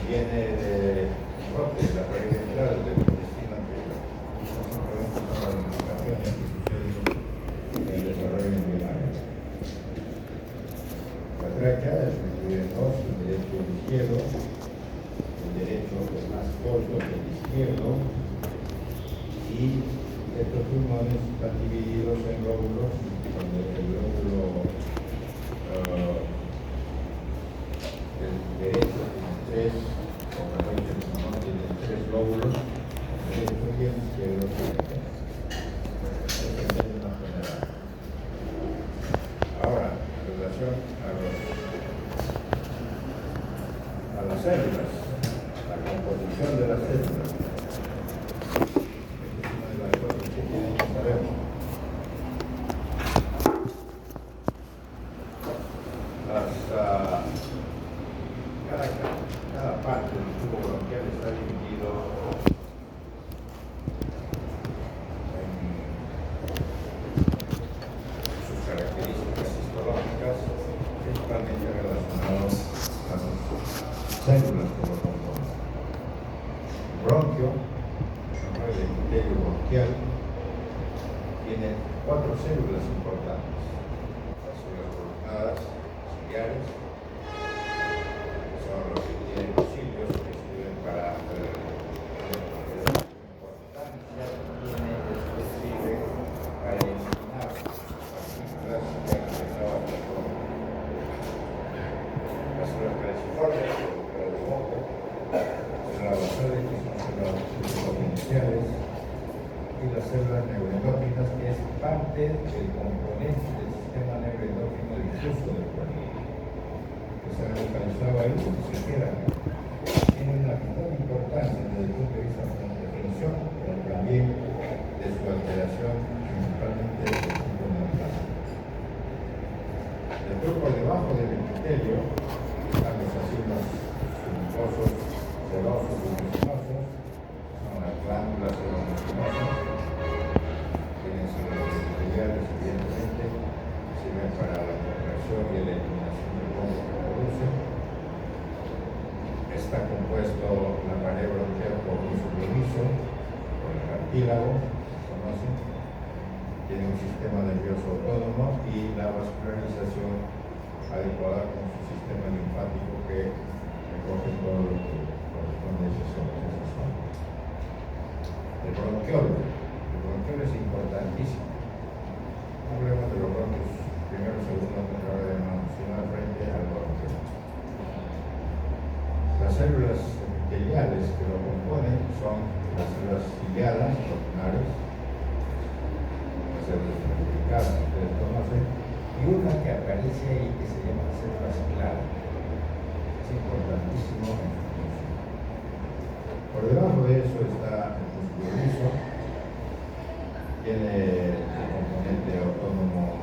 viene de la pared central del intestino anterior. Son las modificaciones que suceden en el desarrollo embrionario. La tráquea es dividida en dos, el derecho y el izquierdo. El derecho es más corto que el izquierdo. Y estos pulmones están divididos en lóbulos, donde el lóbulo el derecho tiene tres, o perdón, el pulmón tiene tres lóbulos, el derecho y el izquierdo tiene tres. Eso es en términos generales. Ahora, en relación a las células, la composición de las células. Cada parte del tubo bronquial está dividido en sus características histológicas, principalmente relacionadas a las células que lo componen. El bronquio, el epitelio bronquial, tiene cuatro células importantes: las células columnadas, ciliares, son los que tienen los cilios que sirven para la importancia que tiene este sirve para eliminar partículas que han afectado al micrófono. Las células caliciformes, las de moco, las células basales, que son células exponenciales, y las células neuroendócrinas, que es parte del componente del sistema neuroendócrino difuso del cuerpo, que se han localizado ahí donde se quedan. Tienen una vital importancia desde el punto de vista de la definición, pero también de su alteración, principalmente desde el tipo neurológico. Después, por debajo del epitelio, están los acidos mucosos, serosos y mucinosos, son las glándulas seromucinosas, tienen células epiteliales, evidentemente, sirven para la contracción y la eliminación del polvo que produce. Está compuesto la pared bronquial por un subgloniso, por el cartílago, se conoce, tiene un sistema nervioso autónomo y la vascularización adecuada con su sistema linfático que recoge todo lo que corresponde a esas zonas. El bronquiolo es importantísimo. Hablemos de los bronquios primero, segundo, tercero, de mencionar frente al bronquiolo. Las células epiteliales que lo componen son las células ciliadas, columnares, las células ramificadas, que ustedes conocen, y una que aparece ahí que se llama células claras. Es importantísimo en su función. Por debajo de eso está el músculo liso, tiene el componente autónomo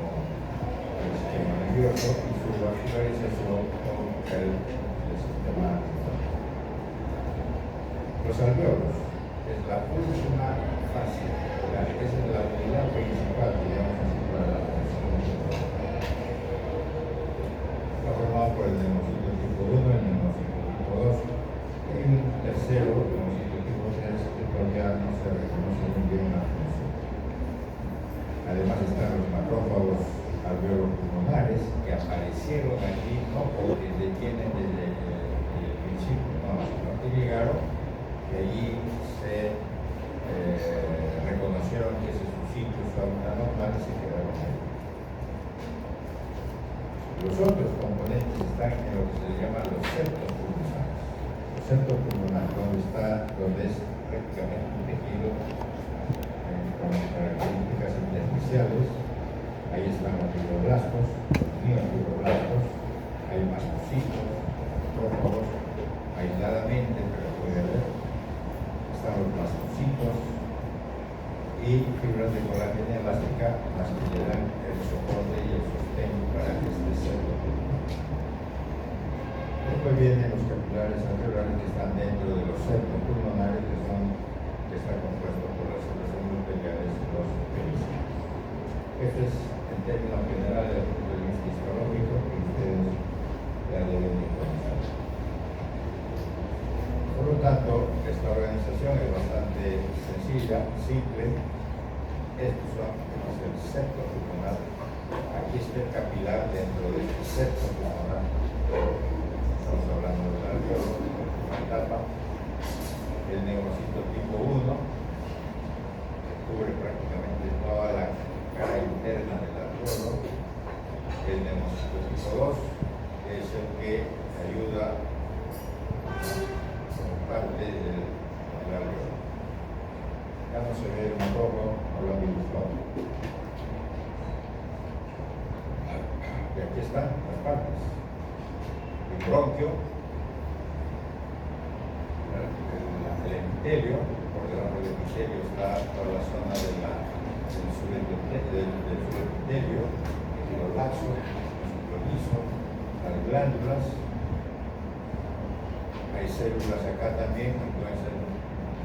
del sistema nervioso y su vascularización con el sistema linfático. Los alvéolos es la última fase, esa es la unidad principal, digamos así, para la función del cuerpo. Está formado por el neumocito tipo 1 y el neumocito tipo 2. Y un tercero, el neumocito tipo 3, que todavía no se reconoce muy bien la función. Además están los macrófagos alveolo-pulmonares que aparecieron aquí no porque detienen desde el principio, no, sino que llegaron y allí se reconocieron que ese es su sitio, su hábitat normal y se quedaron ahí. Los otros componentes están en lo que se llama los septos pulmonares. Los septos pulmonares, donde es prácticamente un tejido con características intersticiales. Ahí están los fibroblastos, los miofibroblastos, hay mastocitos, macrófagos, aisladamente, pero puede haber. Están los blastocitos y fibras de colágeno elástica, las que le dan el soporte y el sostén para que este septo pulmonar. Después vienen los capilares alveolares que están dentro de los septos pulmonares, que está compuesto por las células endoteliales y los pericios. Este es, en términos generales, desde el punto de vista histológico, que ustedes ya deben de conocer. simple. Estos son el septo pulmonar. Aquí está el capilar dentro del septo pulmonar. Estamos hablando del alveolo, la etapa. El neumocito tipo 1, que cubre prácticamente toda la cara interna del alveolo. El neumocito tipo 2, que es el que ayuda como parte del alveolo. Ya no se ve un poco, no lo han dibujado. Y aquí están las partes. El bronquio, el epitelio, por debajo del epitelio está toda la zona del subepitelio, el laxo, el liso, las glándulas. Hay células acá también, que pueden ser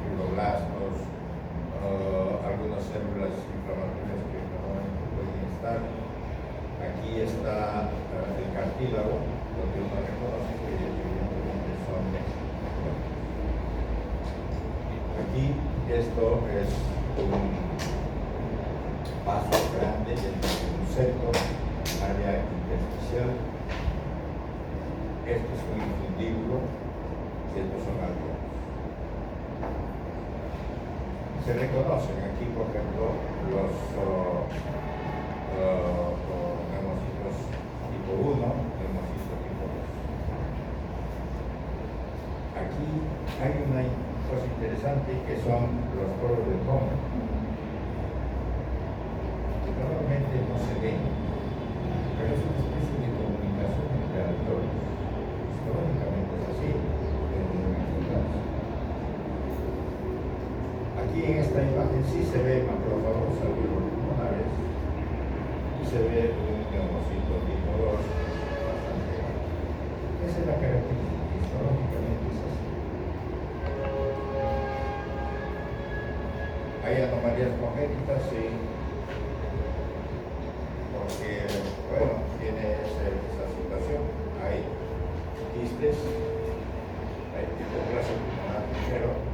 fibroblastos, algunas células inflamatorias que normalmente pueden estar. Aquí está el cartílago, donde uno reconoce que evidentemente son. Aquí esto es un paso grande dentro de un septo, área intersticial. Esto es un infundíbulo y estos son alveolos. Se reconocen aquí, por ejemplo, los neumocitos tipo 1, neumocitos tipo 2. Aquí hay una cosa interesante que son los poros de Kohn, que normalmente no se ven, pero es una especie de comunicación entre alveolos. Históricamente es así, desde el. Aquí en esta imagen sí se ve macrófagos alveolos pulmonares y se ve un neumocito tipo 2 bastante grande. Esa es la característica, histológicamente es así. Hay anomalías congénitas, sí, porque, bueno, tiene esa situación. Hay quistes, hay hipoplasia pulmonar ligero,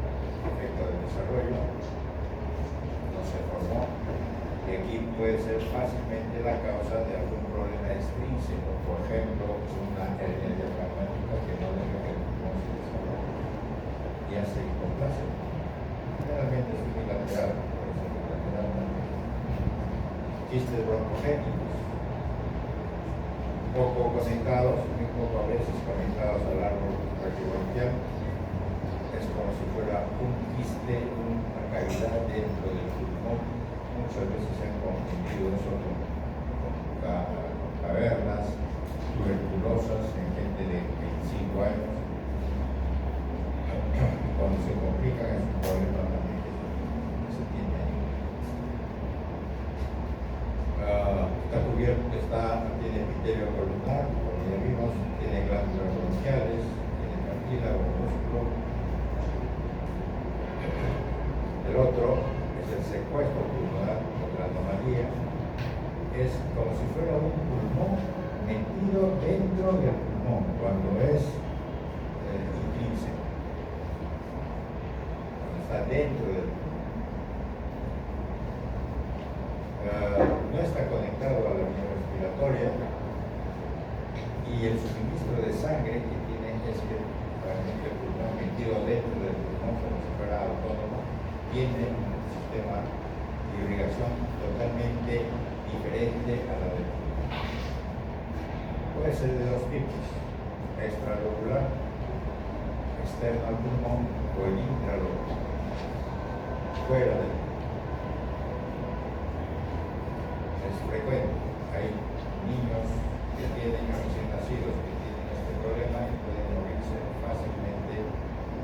efecto del desarrollo, no se formó, y aquí puede ser fácilmente la causa de algún problema extrínseco, por ejemplo, una hernia diafragmática que no deja que el pulmón se desarrolle y hace hipoplasia. Generalmente es unilateral, puede ser unilateral también. Quistes broncogénicos, poco conectados, muy poco a veces conectados al árbol braquiobronquial. Es como si fuera un quiste, una cavidad dentro del pulmón. Muchas veces se han confundido eso con cavernas tuberculosas en gente de 25 años. Cuando se complican es un problema también que se tiene ahí. Está cubierto, tiene epitelio columnar, como ya vimos, tiene glándulas bronquiales, tiene cartílago, músculo. El otro es el secuestro pulmonar, otra anomalía. Es como si fuera un pulmón metido dentro del pulmón, cuando es intrínseco. Cuando está dentro del pulmón. No está conectado a la vía respiratoria y el suministro de sangre que tiene es que realmente el pulmón metido dentro del pulmón como si fuera autónomo tiene un sistema de irrigación totalmente diferente a la del pulmón. Puede ser de dos tipos: extralobular, externo al pulmón, o el intralobular, fuera del pulmón. Es frecuente. Hay niños que tienen recién nacidos que tienen este problema y pueden morirse fácilmente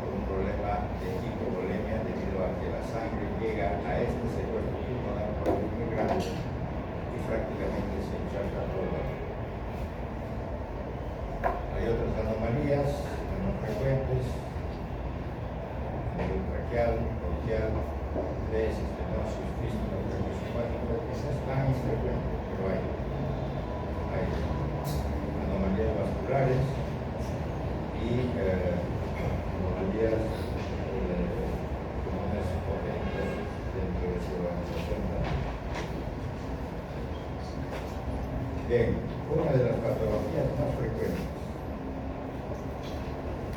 por un problema de hipovolemia debido a que la sangre llega a este secuestro pulmonar por muy grande y prácticamente se encharca todo. Hay otras anomalías menos frecuentes, traqueal, bronquial, estenosis, fístula, traciocepálica, que esas tan infrecuentes, pero hay anomalías vasculares y anomalías pulmonares congénitas del de las patologías más frecuentes.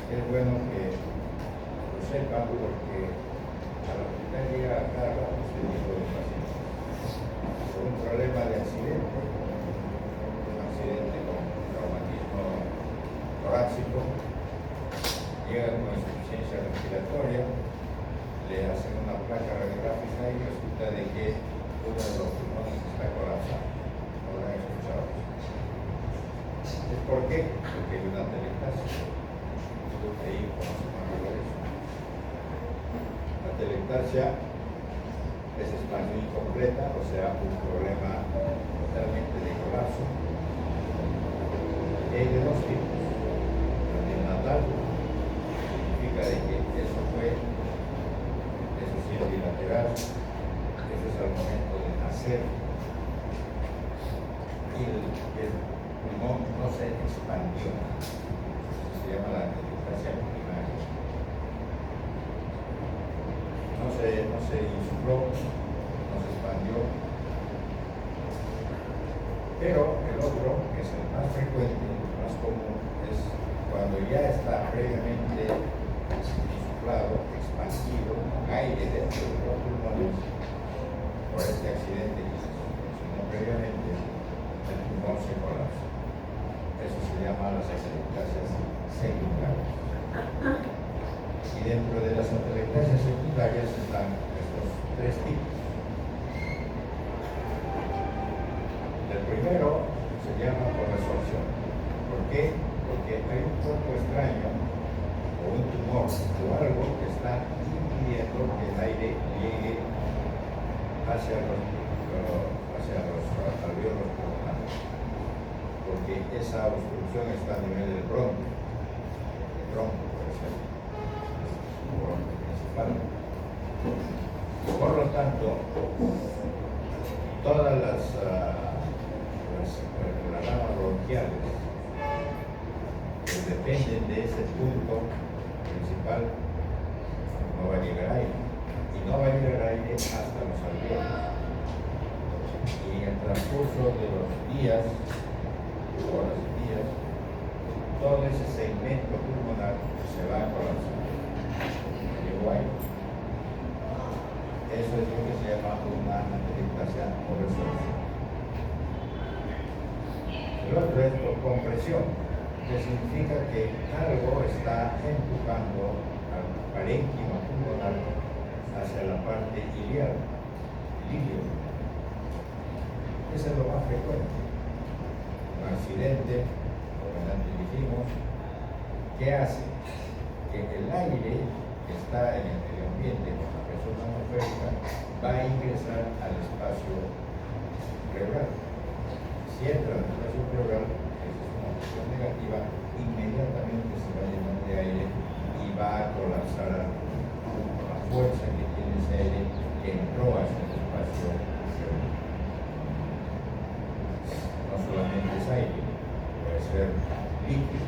Es bueno que lo sepan porque al hospital llega a cada rato este tipo de pacientes por un problema de accidente, un accidente con traumatismo torácico, llegan con insuficiencia respiratoria, le hacen una placa radiográfica y resulta de que uno de los pulmones está colapsado. ¿No lo han escuchado? ¿Es por qué? Porque hay una telectasia. Ahí conocemos algo de eso. La telectasia es expansión incompleta, o sea, un problema totalmente de colapso. Y hay de dos tipos. La neonatal significa de que eso sí es bilateral, eso es al momento de nacer y el pulmón no se expandió. Eso se llama la telectasia primaria. No se insufló, no se expandió. Pero el otro, que es el más frecuente, el más común, es cuando ya está previamente insuflado, expandido, con aire dentro de los pulmones, por este accidente que se mencionó previamente, el pulmón se colapsa. Eso se llama las atelectasias secundarias. Y dentro de las atelectasias secundarias están estos tres tipos. El primero se llama por resorción. ¿Por qué? Porque hay un cuerpo extraño o un tumor o algo que está impidiendo que el aire llegue hacia los alvéolos pulmonares, porque esa obstrucción está a nivel del bronco, por ejemplo, el bronco principal. Por lo tanto, todas las ramas bronquiales que dependen de ese punto principal no va a llegar aire, y no va a llegar aire hasta los alvéolos. Y en el transcurso de los días, horas y días, todo ese segmento pulmonar se va a colapsar. Llegó aire. Eso es lo que se llama una atelectasia por resorción. El otro es por compresión, que significa que algo está empujando al parénquima pulmonar hacia la parte iliar, ilio. Eso es lo más frecuente. Un accidente, como antes dijimos, ¿qué hace? Que el aire que está en el medio ambiente con la presión atmosférica va a ingresar al espacio pleural. Si entra en el espacio pleural, esa es una presión negativa, inmediatamente se va a llenar de aire y va a colapsar la fuerza que tiene ese aire que entró hacia el espacio pleural. No solamente es aire, puede ser líquido,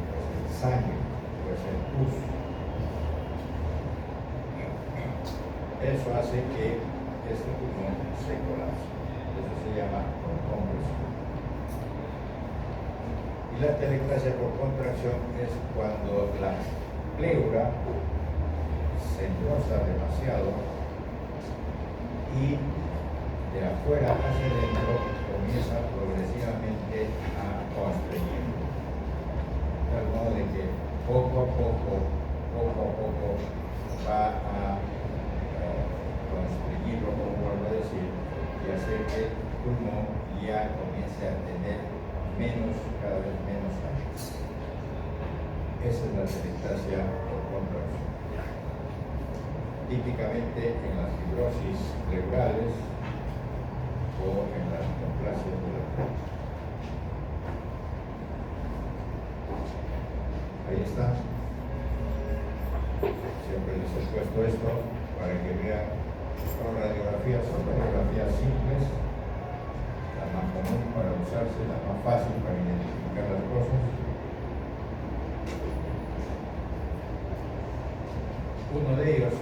puede ser sangre, puede ser pus. Eso hace que este pulmón se colapse. Eso se llama por compresión. Y la atelectasia por contracción es cuando la pleura se engrosa demasiado y de afuera hacia adentro comienza progresivamente a constreñir. De tal modo de que poco a poco va a constreñirlo, como vuelvo a decir, y hacer que el pulmón ya comience a tener cada vez menos aire. Esa es la atelectasia por contracción. Típicamente en las fibrosis pleurales o en las neoplasias de la pleura. Ahí está. Siempre les he puesto esto para que vean. Son radiografías simples, la más común para usarse, la más fácil para identificar las cosas. Uno de ellos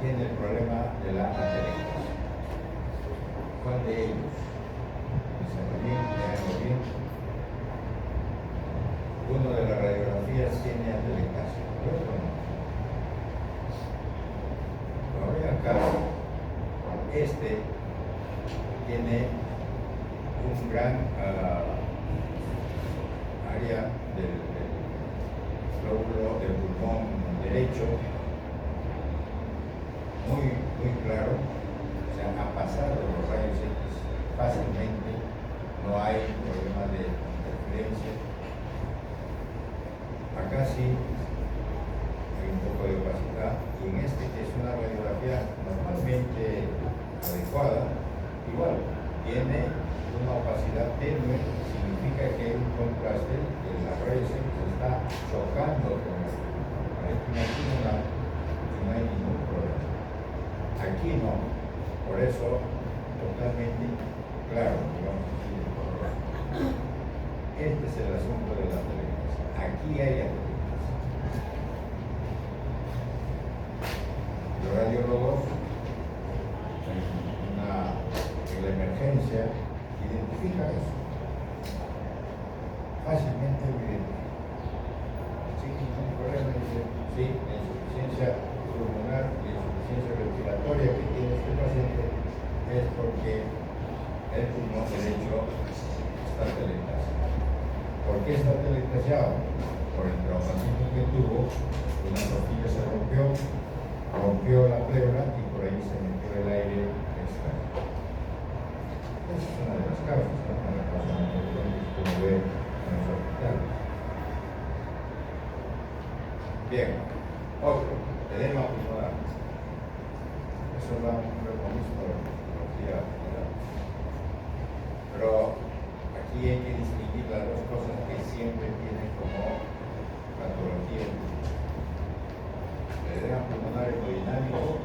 tiene el problema de la atelectasia. ¿Cuál de ellos? Dicen bien, gran área del lóbulo del pulmón derecho, muy claro, o sea, a pasar de los rayos X fácilmente, no hay problema de interferencia. Acá sí hay un poco de opacidad, y en este, que es una radiografía normalmente adecuada, igual tiene una opacidad tenue, significa que hay un contraste, que la rayos X está chocando con el pulmón, y no hay ningún problema. Aquí no, por eso totalmente claro, digamos así, de color. Este es el asunto de la atelectasia. Aquí hay atelectasia. Los radiólogos en la emergencia identifican eso. Fácilmente lo identifican. Sí, ningún problema, dice, sí, la insuficiencia pulmonar y insuficiencia respiratoria que tiene este paciente es porque el pulmón derecho está atelectasiado. ¿Por qué está atelectasiado? Por el traumatismo que tuvo, una costilla se rompió la pleura y por ahí se metió el aire extraño. Esa es una de las causas, ¿no? Una causa que uno ve en los hospitales. Bien, otro, edema pulmonar. Eso da un compromiso de patología general. Pero aquí hay que distinguir las dos cosas que siempre tienen como patología. El edema pulmonar hemodinámico,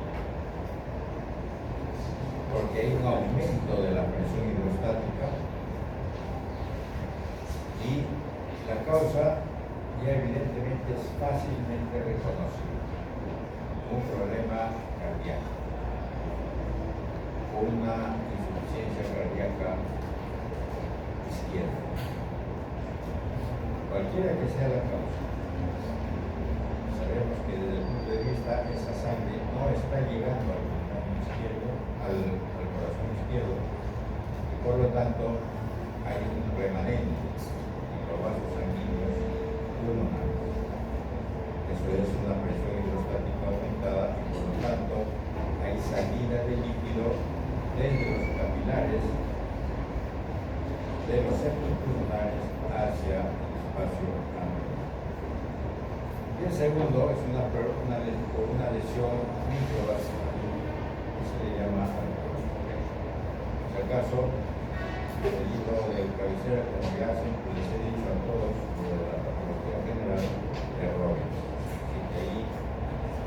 porque hay un aumento de la presión hidrostática, y la causa ya evidentemente es fácilmente reconocible. Un problema cardíaco, una insuficiencia cardíaca izquierda, cualquiera que sea la causa. Sabemos que desde el punto de vista esa sangre no está llegando al pulmón izquierdo, al corazón izquierdo, y por lo tanto hay un remanente en los vasos sanguíneos pulmonares. Eso es una presión hidrostática aumentada, y por lo tanto hay salida de líquido desde los capilares de los septos pulmonares hacia el espacio anular. Y el segundo es una lesión microvascular, que se le llama arteriosclerosis. En el caso del libro de cabecera, como ya siempre les he dicho a todos, de la patología general, errores. Así que ahí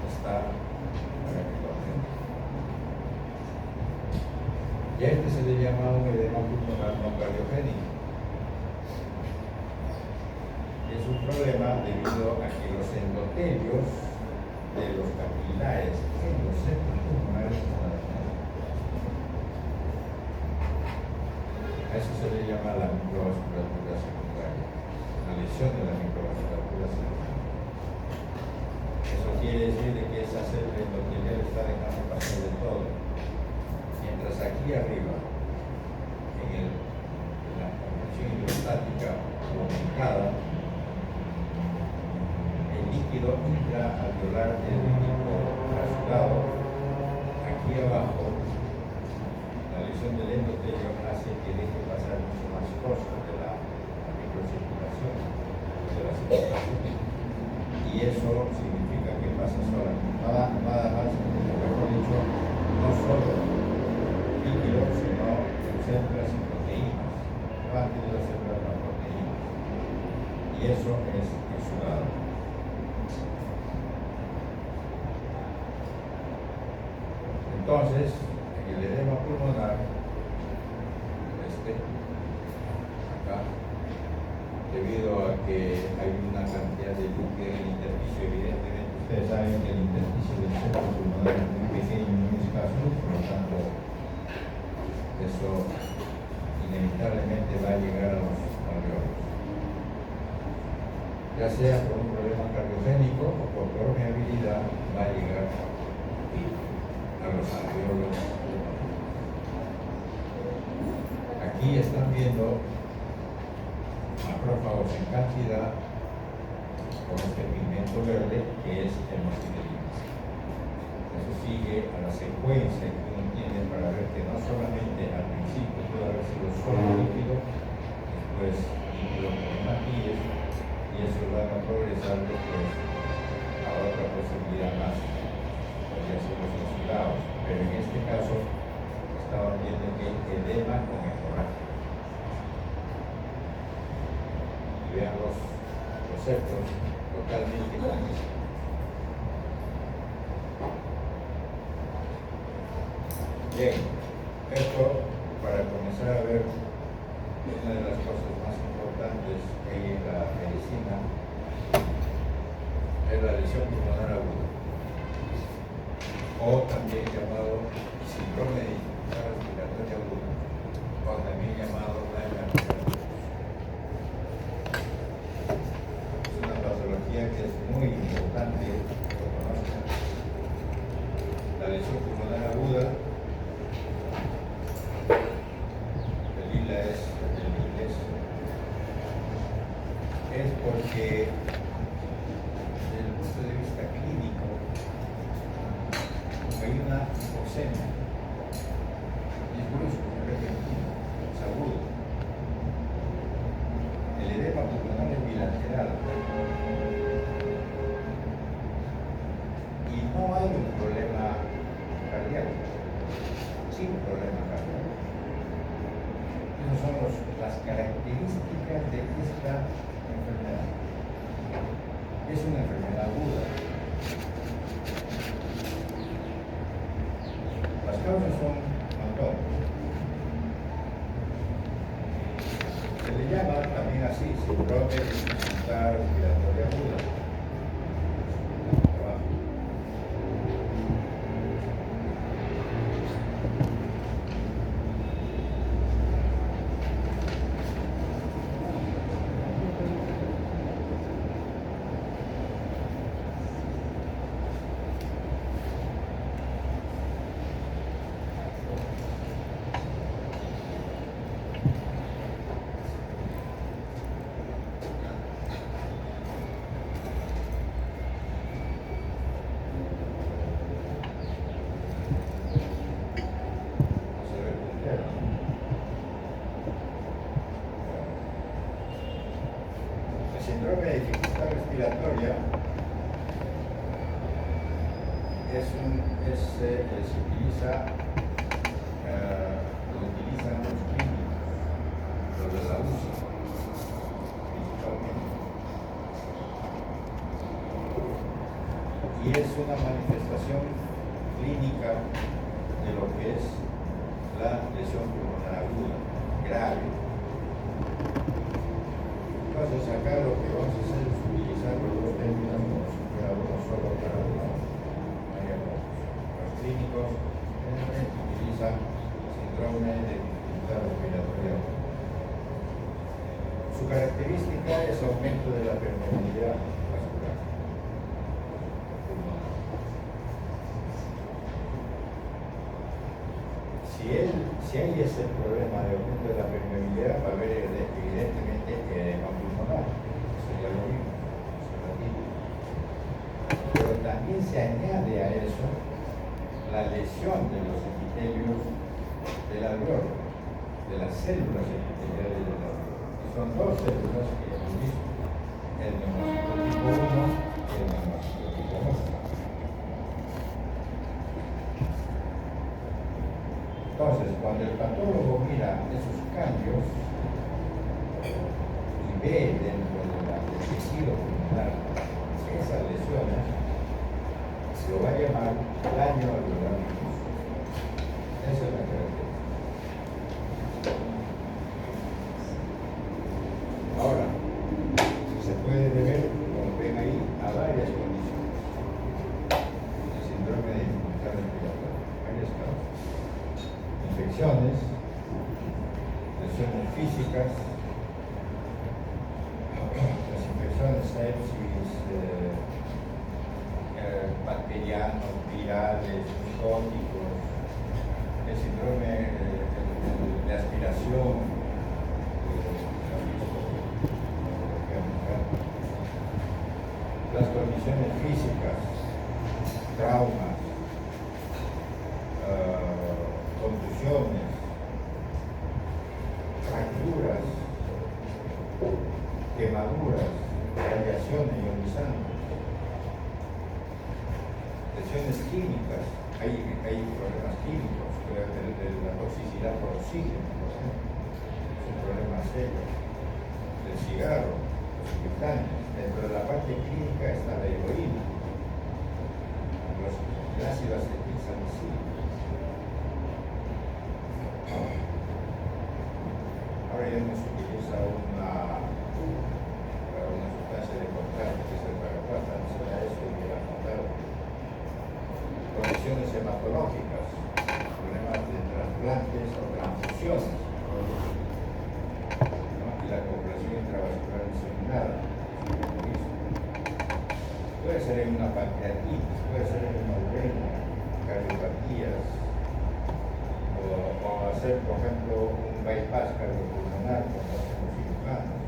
está para que lo aprendan. Y a este se le llama un edema pulmonar no cardiogénico. Es un problema debido a que los endotelios de los capilares en los septos pulmonares están dañados. A eso se le llama la microvasculatura secundaria, la lesión de la microvasculatura secundaria. Eso quiere decir de que esa célula endotelial está dejando pasar de todo. Mientras aquí arriba, en la presión hidrostática aumentada, el líquido intraalveolar del líquido rasurado, aquí abajo, la lesión del endotelio hace que deje pasar mucho más cosas de la microcirculación, de la circulación, y eso significa que pasa sola, nada más, mejor dicho, no solo líquido, sino células y proteínas, parte de las células más proteínas, y eso es exudado. Entonces, en el edema pulmonar, acá, debido a que hay una cantidad de líquido en el intersticio, evidentemente ustedes saben que el intersticio del septo pulmonar es muy pequeño y muy escaso, por lo tanto, eso inevitablemente va a llegar a los alveolos, ya sea por un problema cardiogénico o por permeabilidad, va a llegar a los alveolos. Aquí Aquí están viendo macrófagos en cantidad con este pigmento verde que es hemosiderina. Eso sigue a la secuencia que uno tiene para ver que no solamente al principio puede haber sido solo líquido, después líquido con maquillas, y eso va a progresar después a otra posibilidad más, podría ser los oxidados, pero en este caso estaban viendo que edema con hemorragia. Vean los septos totalmente blancos. Bien, esto para comenzar a ver una de las cosas más importantes que hay en la medicina es la lesión pulmonar aguda, o también llamado síndrome de dificultad respiratoria aguda, o también llamado la enfermedad. Es una patología que es muy importante que lo conozcan. La lesión pulmonar aguda, el lila es el inglés, es porque desde el punto de vista clínico hay una hipoxemia, es brusco, es repentino, es agudo. El edema pulmonar es bilateral y no hay un problema cardíaco, sin problema cardíaco. Esas son las características de esta enfermedad. Es una enfermedad aguda. Las causas son un montón. Se le llama también así, síndrome de dificultad respiratoria aguda. Síndrome de dificultad respiratoria se utiliza, lo utilizan los clínicos, los de la UCI, principalmente. Y es una manifestación clínica de lo que es la lesión pulmonar aguda, grave. Entonces acá lo que vamos a hacer es utilizar los dos términos como si fuera uno solo para uno. Los clínicos utilizan síndrome de dificultad respiratoria. Su característica es aumento de la permeabilidad vascular. Si hay ese problema de aumento de la permeabilidad, va a haber evidentemente edema pulmonar. Eso ya lo vimos, pero también se añade a eso la lesión de los epitelios del alveolo, de las células epiteliales del alveolo. Son dos células que hemos visto, el neumocito tipo 1 y el neumocito tipo 2. Entonces, cuando el patólogo mira esos cambios y ve dentro del tejido pulmonar esas lesiones, se lo va a llamar daño alveolar difuso. Esa es la característica. Ahora, se puede deber, como ven ahí, a varias condiciones. El síndrome de dificultad respiratoria, varias causas. Infecciones, lesiones físicas, las infecciones sepsis, bacterianos, virales, micóticos, el síndrome de de aspiración, las condiciones físicas, traumas, contusiones, fracturas, quemaduras, radiaciones ionizantes, lesiones químicas, hay problemas químicos, de la toxicidad por oxígeno, por ejemplo, es un problema serio, del cigarro, los irritantes. Dentro de la parte clínica está la heroína, el ácido acetilsalicílico. Ahora ya no se utiliza una sustancia de contraste que es el paraquat, antes era eso y era contado. Condiciones hematológicas, problemas de trasplantes o transfusiones, ¿no? Y la coagulación intravascular diseminada. Puede ser en una pancreatitis, puede ser en una uremia, cardiopatías, o hacer, por ejemplo, un bypass cardiopulmonar como hacen los cirujanos,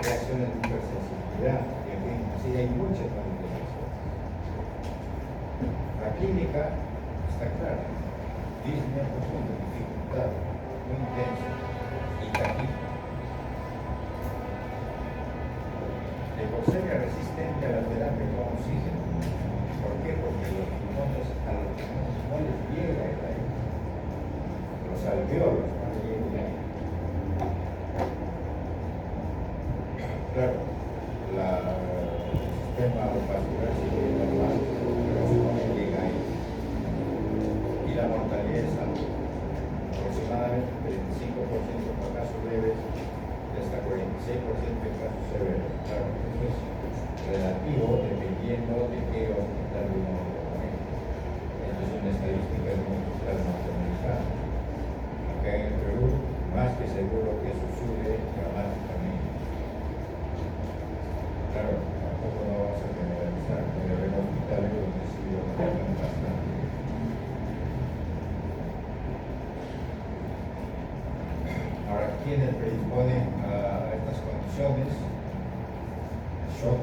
reacciones de hipersensibilidad, en fin, así hay muchas manifestaciones. La clínica está clara: disnea profunda, dificultad muy intensa y taquicardia. Leucemia resistente a la terapia con oxígeno. ¿Por qué? Porque a los pulmones no les llega el aire. Los alveolos no les llega el aire. Claro, el sistema vascular sigue normal, pero no le llega ahí. Y la mortalidad es alta. Aproximadamente 35% por casos leves y hasta 46% en casos severos. Claro, eso es relativo dependiendo de qué hospital uno lo pone. Esto es una estadística de un hospital norteamericano. Acá en el Perú, más que seguro que eso sube dramáticamente. Claro, tampoco no vamos a generalizar, pero en hospitales donde sí lo notan bastante. Ahora, ¿quiénes predisponen a estas condiciones? Shock,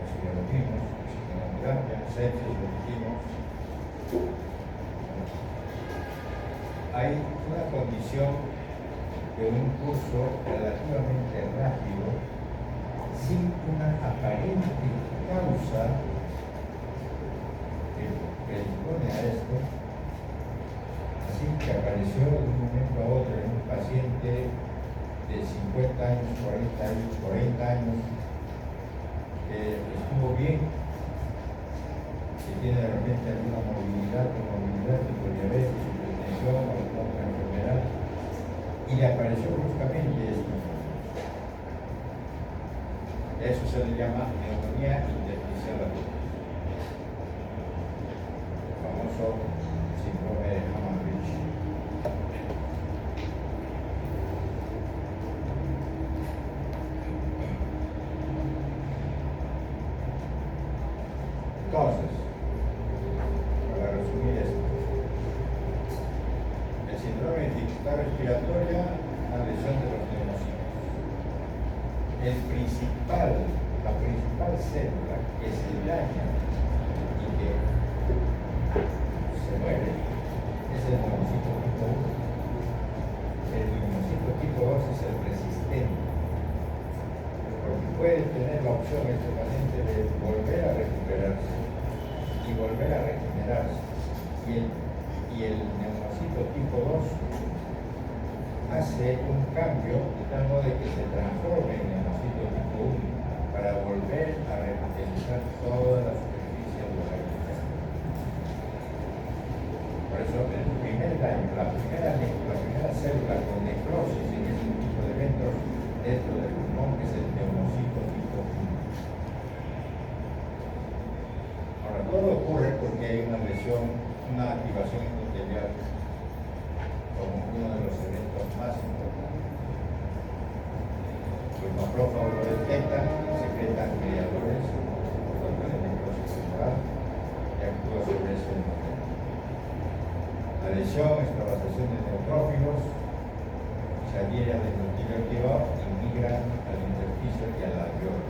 eso ya lo vimos, oxigenoterapia, sepsis, lo dijimos. Hay una condición de un curso relativamente rápido, sin una aparente causa que predispone a esto, así que apareció de un momento a otro en un paciente de 50 años, 40 años, que estuvo bien, que tiene de repente alguna movilidad, tipo diabetes, hipertensión o alguna otra enfermedad, y le apareció bruscamente esto. A eso se le llama neumonía intersticial aguda, el famoso síndrome de Hammond-Rich. Entonces, para resumir esto, el síndrome de dificultad respiratoria, una lesión de los neumocitos. La principal célula que se daña y que se muere es el neumocito tipo 1. El neumocito tipo 2 es el resistente, porque puede tener la opción este paciente de volver a recuperarse y volver a regenerarse. Y el neumocito tipo 2 hace un cambio de tal modo de que se transforme en neumocito tipo 1 para volver a revitalizar toda la superficie de la vida. Por eso el primer daño, la primera célula con necrosis en este tipo de eventos dentro del pulmón es el neumocito tipo 1. Ahora, todo ocurre porque hay una lesión, una activación endotelial como uno de los eventos más importantes. Los macrófagos lo detectan, secretan mediadores, por tanto de necrosis cerebral, y actúa sobre ese endotelium. lesión, extravasación de neutrófilos, se adhieren al endotelio activado y migran al intersticio y al alveolo.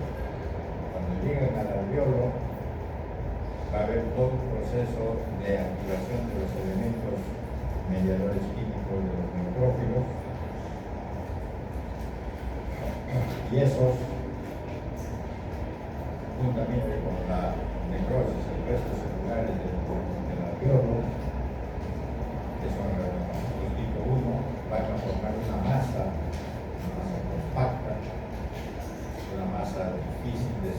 Cuando llegan al alveolo, va a haber todo un proceso de activación de los elementos mediadores químicos de los neutrófilos, y esos, juntamente con la necrosis, el resto celulares del alveolo, que son los tipo 1, van a formar una masa compacta, una masa difícil de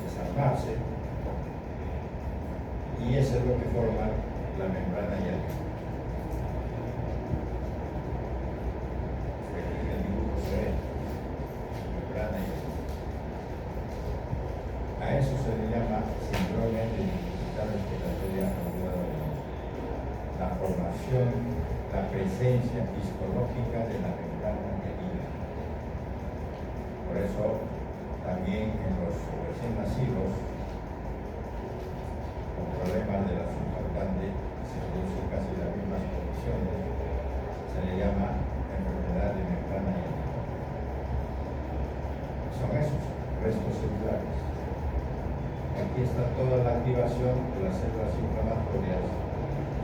desarmarse, y eso es lo que forma la membrana hialurónica. En el dibujo se ve membrana hialurónica. A eso se le llama síndrome de dificultad respiratoria aguda del hombre. La formación, la presencia fisiológica de la membrana hialurónica. Por eso también en los recién nacidos con problemas de la surfactante se producen casi las mismas condiciones, se le llama enfermedad de membrana hialurónica. Son esos restos celulares. Aquí está toda la activación de las células inflamatorias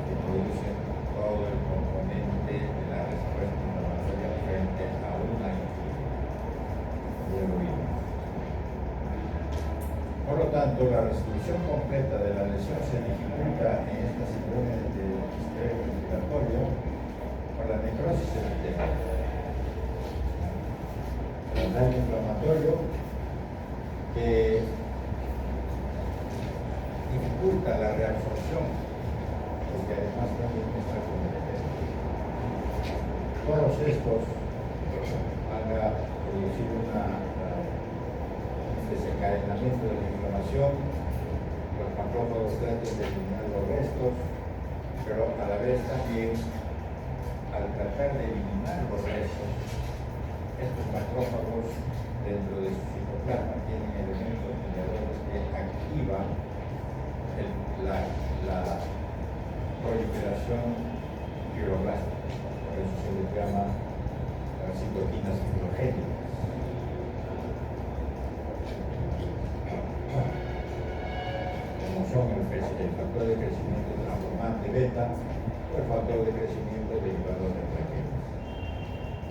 que producen todo el componente de la respuesta inflamatoria frente a una infección. Por lo tanto, la resolución completa de la lesión se dificulta en esta síndrome de estrés respiratorio por la necrosis epitelial. El daño inflamatorio que dificulta la reabsorción, porque además también está con el efecto. Todos estos van a producir un desencadenamiento de la inflamación. Los macrófagos tratan de eliminar los restos, pero a la vez también, al tratar de eliminar los restos, estos macrófagos dentro de su citoplasma tienen elementos mediadores que activan la proliferación fibroblástica. Por eso se les llama las citoquinas fibrogénicas. Como son el factor de crecimiento transformante beta o el factor de crecimiento derivado de plaquetas.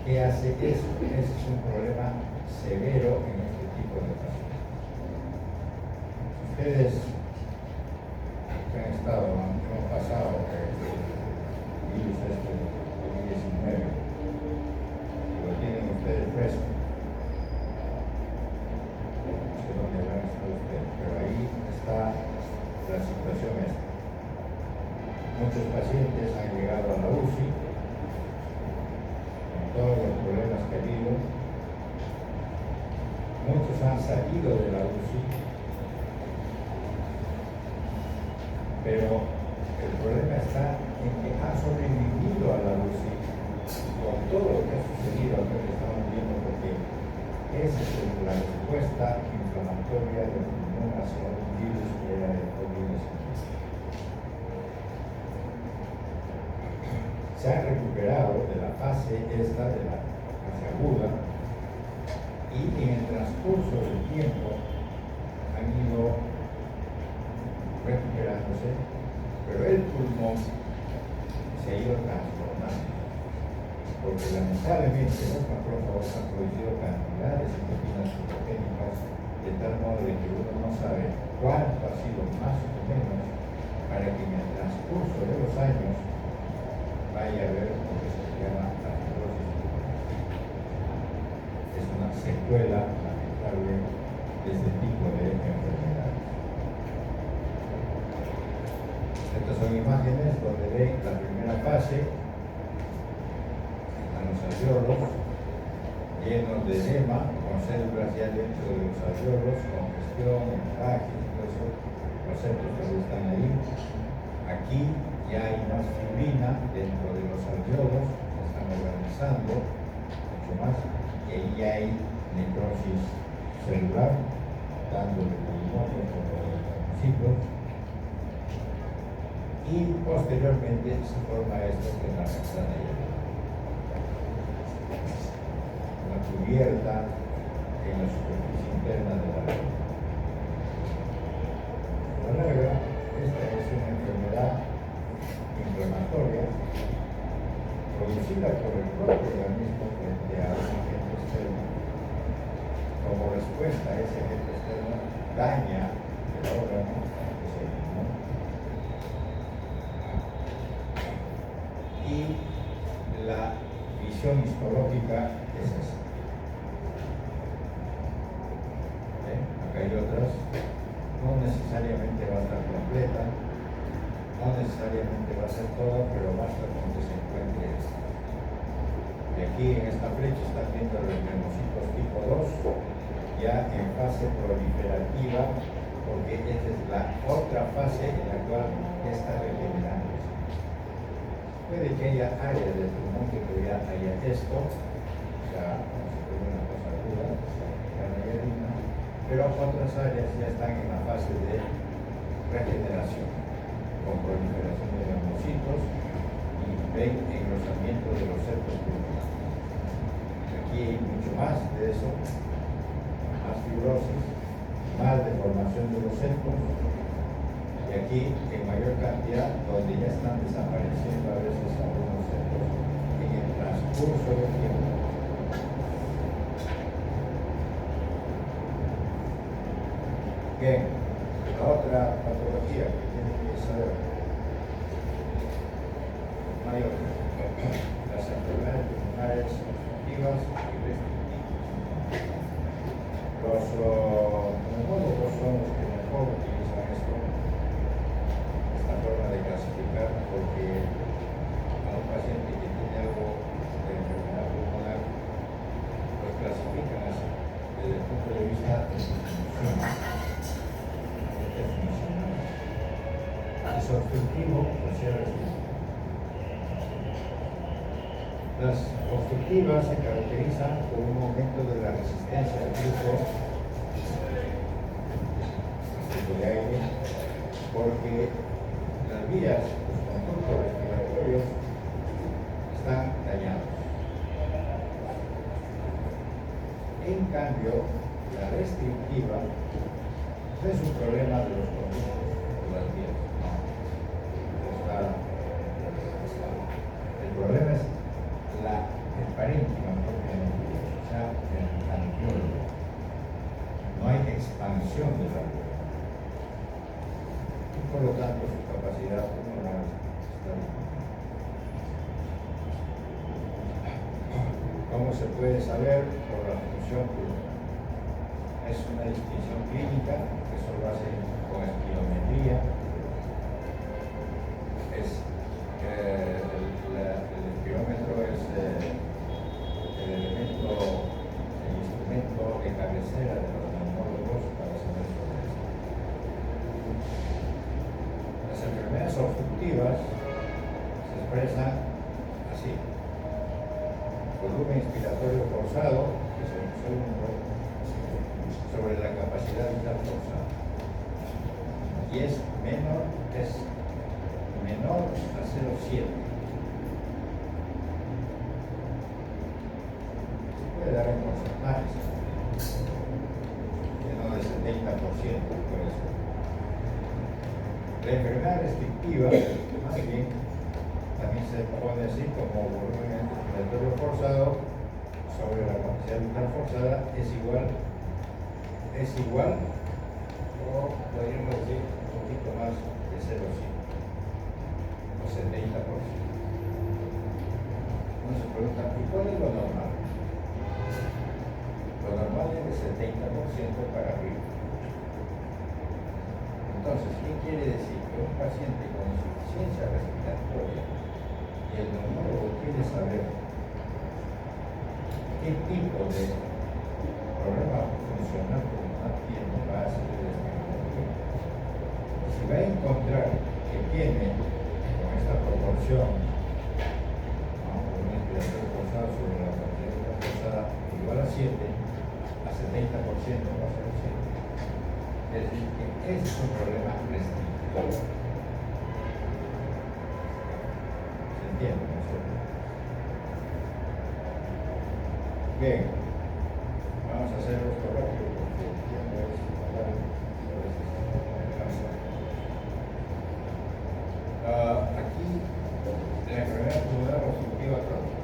¿Qué hace eso? Ese es un problema severo en este tipo de pacientes. Ustedes que han estado, hemos pasado el virus este de COVID-19, lo tienen ustedes fresco. No sé dónde habrán estado ustedes, pero ahí está la situación esta. Muchos pacientes han llegado a la UCI con todos los problemas que ha habido. Muchos han salido de la UCI, pero el problema está en que han sobrevivido a la UCI con todo lo que ha sucedido, lo que estamos viendo, porque esa es la respuesta inflamatoria del pulmón hacia un virus que era el COVID-19. Se han recuperado de la fase esta, de la fase aguda, y en el transcurso del tiempo han ido recuperándose, pero el pulmón se ha ido transformando, porque lamentablemente los macrófagos han producido cantidades de citoquinas fibrogénicas de tal modo de que uno no sabe cuánto ha sido más o menos para que en el transcurso de los años vaya a haber lo que se llama la fibrosis. Es una secuela lamentable de este tipo de enfermedades. Estas son imágenes donde ven la primera fase, están los alveolos llenos de edema, con células ya dentro de los alveolos, congestión, hemorragia, todo eso, los centros que están ahí. Aquí ya hay más fibrina dentro de los alveolos, se están organizando mucho más, y ahí ya hay necrosis celular, tanto de pulmones como de ciclos. Y y posteriormente se forma esto que es la membrana hialina, una cubierta en la superficie interna de la regla. La regla, esta es una enfermedad inflamatoria producida por el propio organismo frente a un agente externo. Como respuesta a ese agente externo, daña el órgano que se eliminó. Y la visión histológica es esa. Acá hay otras. No necesariamente va a estar completa, no necesariamente va a ser toda, pero basta con que se encuentre esta. Y aquí en esta flecha están viendo los linfocitos tipo 2, ya en fase proliferativa, porque esta es la otra fase en la cual ya está regenerando. Puede que haya áreas del pulmón que todavía haya esto, o sea, como si fuera una cosa aguda, pero otras áreas ya están en la fase de regeneración, con proliferación de linfocitos y engrosamiento de los septos pulmonares. Aquí hay mucho más de eso, más fibrosis, más deformación de los septos, y aquí en mayor cantidad, donde ya están desapareciendo a veces algunos septos en el transcurso del tiempo. Bien, la otra patología que tienen que saber, mayor, las enfermedades pulmonares obstructivas y restrictivas. Los neumólogos son los que mejor utilizan esta forma de clasificar, porque a un paciente que tiene algo de enfermedad pulmonar, los clasifican así, desde el punto de vista de su función. Es obstructivo o sea restrictivo. Las obstructivas se caracterizan por un aumento de la resistencia al flujo de aire, porque las vías, los conductos respiratorios están dañados. En cambio, la restrictiva no es un problema de los conductos o las vías. El problema es el parénquima propiamente, o sea, el alveolo. No hay expansión del alveolo. Y por lo tanto, su capacidad pulmonar está bien. ¿Cómo se puede saber? Por la función pulmonar. Es una distinción clínica que eso lo hace con espirometría. El espirómetro es el instrumento de cabecera de los neumólogos para saber sobre esto. Las enfermedades obstructivas se expresan así: volumen inspiratorio forzado, que es el segundo, sobre la capacidad vital forzada, y es menor a 0,7. Puede dar un porcentaje menor del 70%, puede ser. La enfermedad restrictiva, más bien, también se pone así como volumen respiratorio forzado sobre la capacidad vital forzada es igual o podríamos decir un poquito más de 0,5 o 70%. Uno se pregunta, ¿y cuál es lo normal? Lo normal es de 70% para arriba. Entonces, ¿qué quiere decir? Que un paciente con insuficiencia respiratoria y el neumólogo quiere saber qué tipo de problema funcional pulmonar tiene, va a hacer el espirometría. Si va a encontrar que tiene con esta proporción, un inspiratorio forzado sobre la capacidad forzada igual a 7, a 70% va a ser 7. Es decir, que ese es un problema restrictivo. entiende, ¿no es cierto? Bien, vamos a hacer esto rápido porque el tiempo es fatal, a veces me cansa. Aquí la enfermedad pulmonar obstructiva crónica.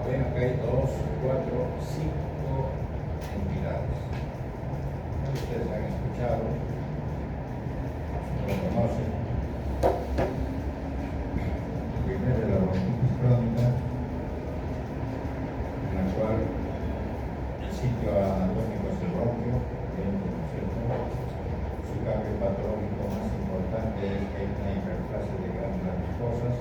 Ven, acá hay 2, 4, 5 entidades. Ustedes han escuchado, lo conocen. Primero es la bronquitis crónica, en la cual el sitio anatómico es el bronquio, ¿no es cierto? Su cambio patológico más importante es que hay una hiperplasia de glándulas mucosas,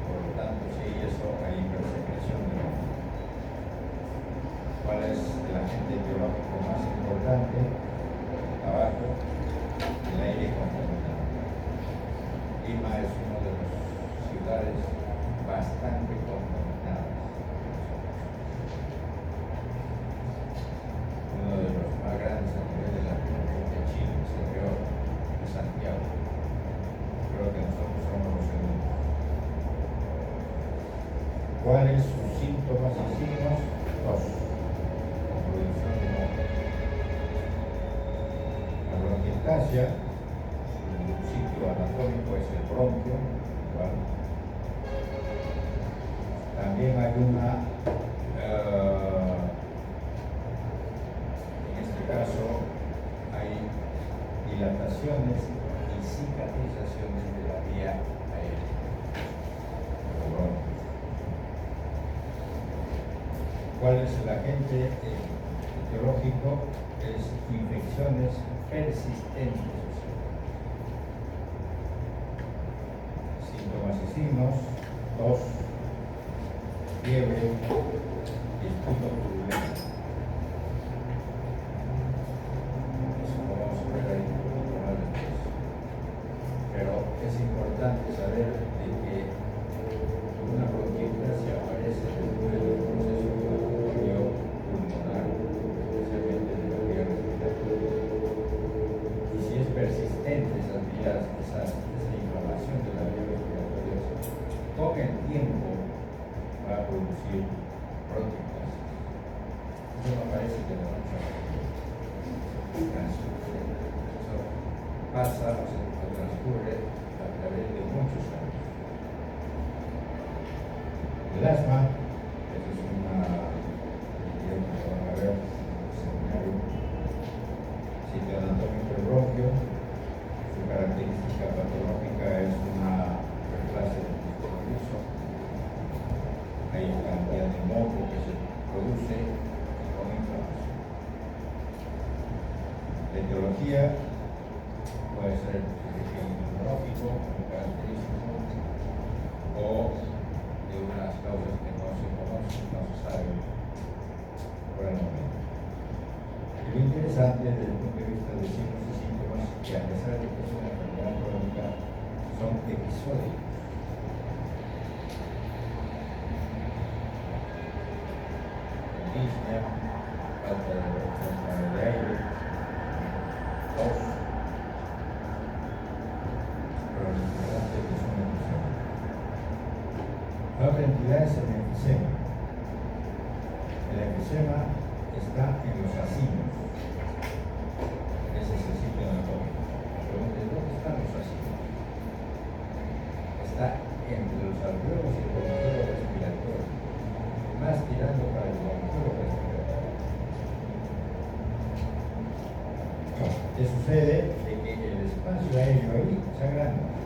por lo tanto, si hay eso, hay hipersecreción de bronquio. ¿Cuál es el agente biológico más importante? El tabaco, el aire contaminado. Lima es una de las ciudades bastante contaminadas. Uno de los más grandes a nivel de Latinoamérica de Chile, es el peor, de Santiago. Creo que nosotros somos los segundos. ¿Cuáles sus síntomas y signos? Dos. Producción de moco. La bronquiectasia, su sitio anatómico es el bronquio, igual. También hay una, en este caso, hay dilataciones y cicatrizaciones de la vía aérea. ¿Cuál es el agente etiológico? Es infecciones persistentes. Síntomas y signos: tos, fiebre y esputo turbulento. Eso lo vamos a ver ahí un poquito más después. Pero es importante saber de que una bronquiectasia aparece después del proceso inflamatorio pulmonar, especialmente de la vía respiratoria. Y si es persistente esa inflamación de la vía respiratoria, con el tiempo va a producir bronquiectasia. Eso no aparece de la noche a la mañana. Eso pasa, o sea, transcurre a través de muchos años. El asma, esa es una idea que van a ver en el seminario. Sitio anatómico del bronquio, su característica patológica es una hiperplasia del disco liso. Hay cantidad de moco que se produce con inflamación. La etiología puede ser inmunológico, muy característico, o de unas causas que no se conocen, no se sabe por el momento. Y lo interesante desde el punto de vista de signos y síntomas, que a pesar de que es una enfermedad crónica, son episódicos. Disnea, falta de aire, tos, pero lo importante es que son episódicos. La otra entidad es el enfisema. El enfisema está en los acinos. Ese es el sitio anatómico. La pregunta es: ¿dónde están los acinos? Está entre los alveolos y el conducto respiratorio, más tirando para el conducto respiratorio. ¿Qué sucede? De que el espacio aéreo ahí se agranda.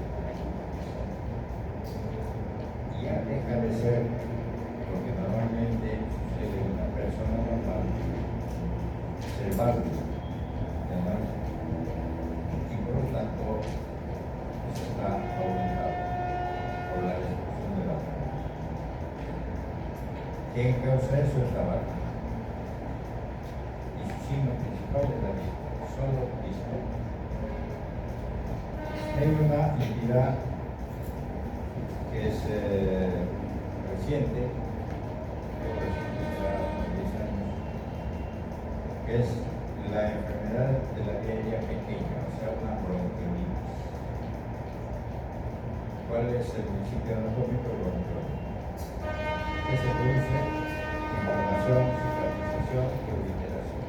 Ya deja de ser lo que normalmente sucede en una persona normal, ser válido, y por lo tanto eso está aumentado por la destrucción de la carne. ¿Qué causa eso? El tabaco. Y su signo principal es la vista, solo vista. Hay una entidad que es reciente, que es la enfermedad de la vía aérea pequeña, o sea, una bronquiolitis. ¿Cuál es el principio anatómico de la que se produce inflamación, cicatrización y obliteración?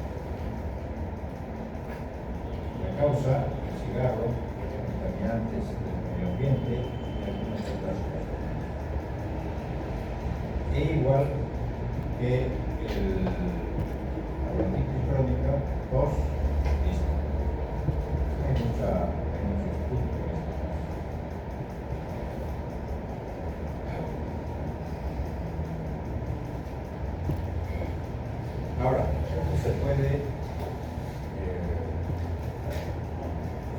La causa, el cigarro, contaminantes del medio ambiente y algunas otras cosas. E igual que la bronquitis crónica, tos, listo. Hay mucho estudio en este caso. Ahora, ¿cómo se puede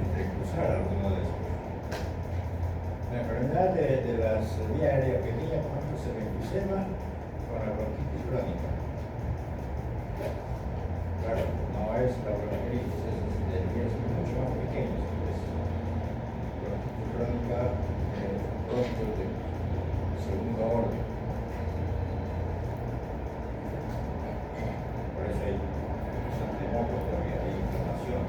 entrecruzar alguno de estos? La enfermedad de las vías aéreas pequeñas, por ejemplo, es el enfisema con la bronquitis crónica. Claro, no es la bronquitis, es mucho más pequeño. Es bronquitis crónica, bronquios de segundo orden. Por eso hay bastante moco todavía, hay inflamación.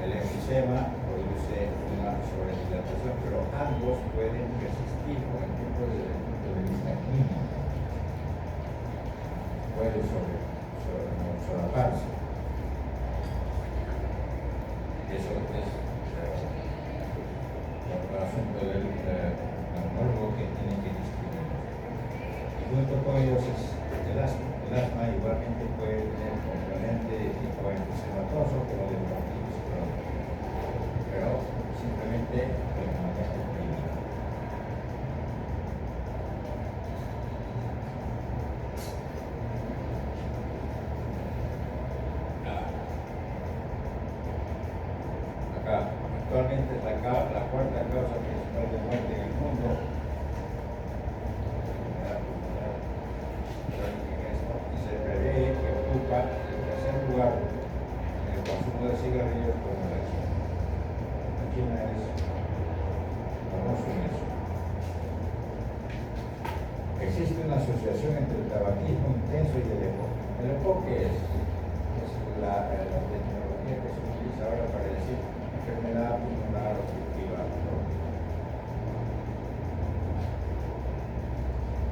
El enfisema produce una sobrehidratación, pero ambos pueden resistir con el tiempo desde el punto de vista clínico. Puede solaparse. Eso es el asunto del neumólogo que tiene que distinguir. Y junto con ellos es el asma. El asma igualmente puede tener componente de tipo enfisematoso como de bronquitis crónica, pero simplemente el manejo clínico. Actualmente es la cuarta causa principal de muerte en el mundo. Y se prevé que ocupa el tercer lugar en el consumo de cigarrillos como la China. La China es famoso en eso. Existe una asociación entre el tabaquismo intenso y el EPOC. ¿El EPOC qué es? Es la tecnología que se utiliza ahora para decir enfermedad pulmonar obstructiva crónica.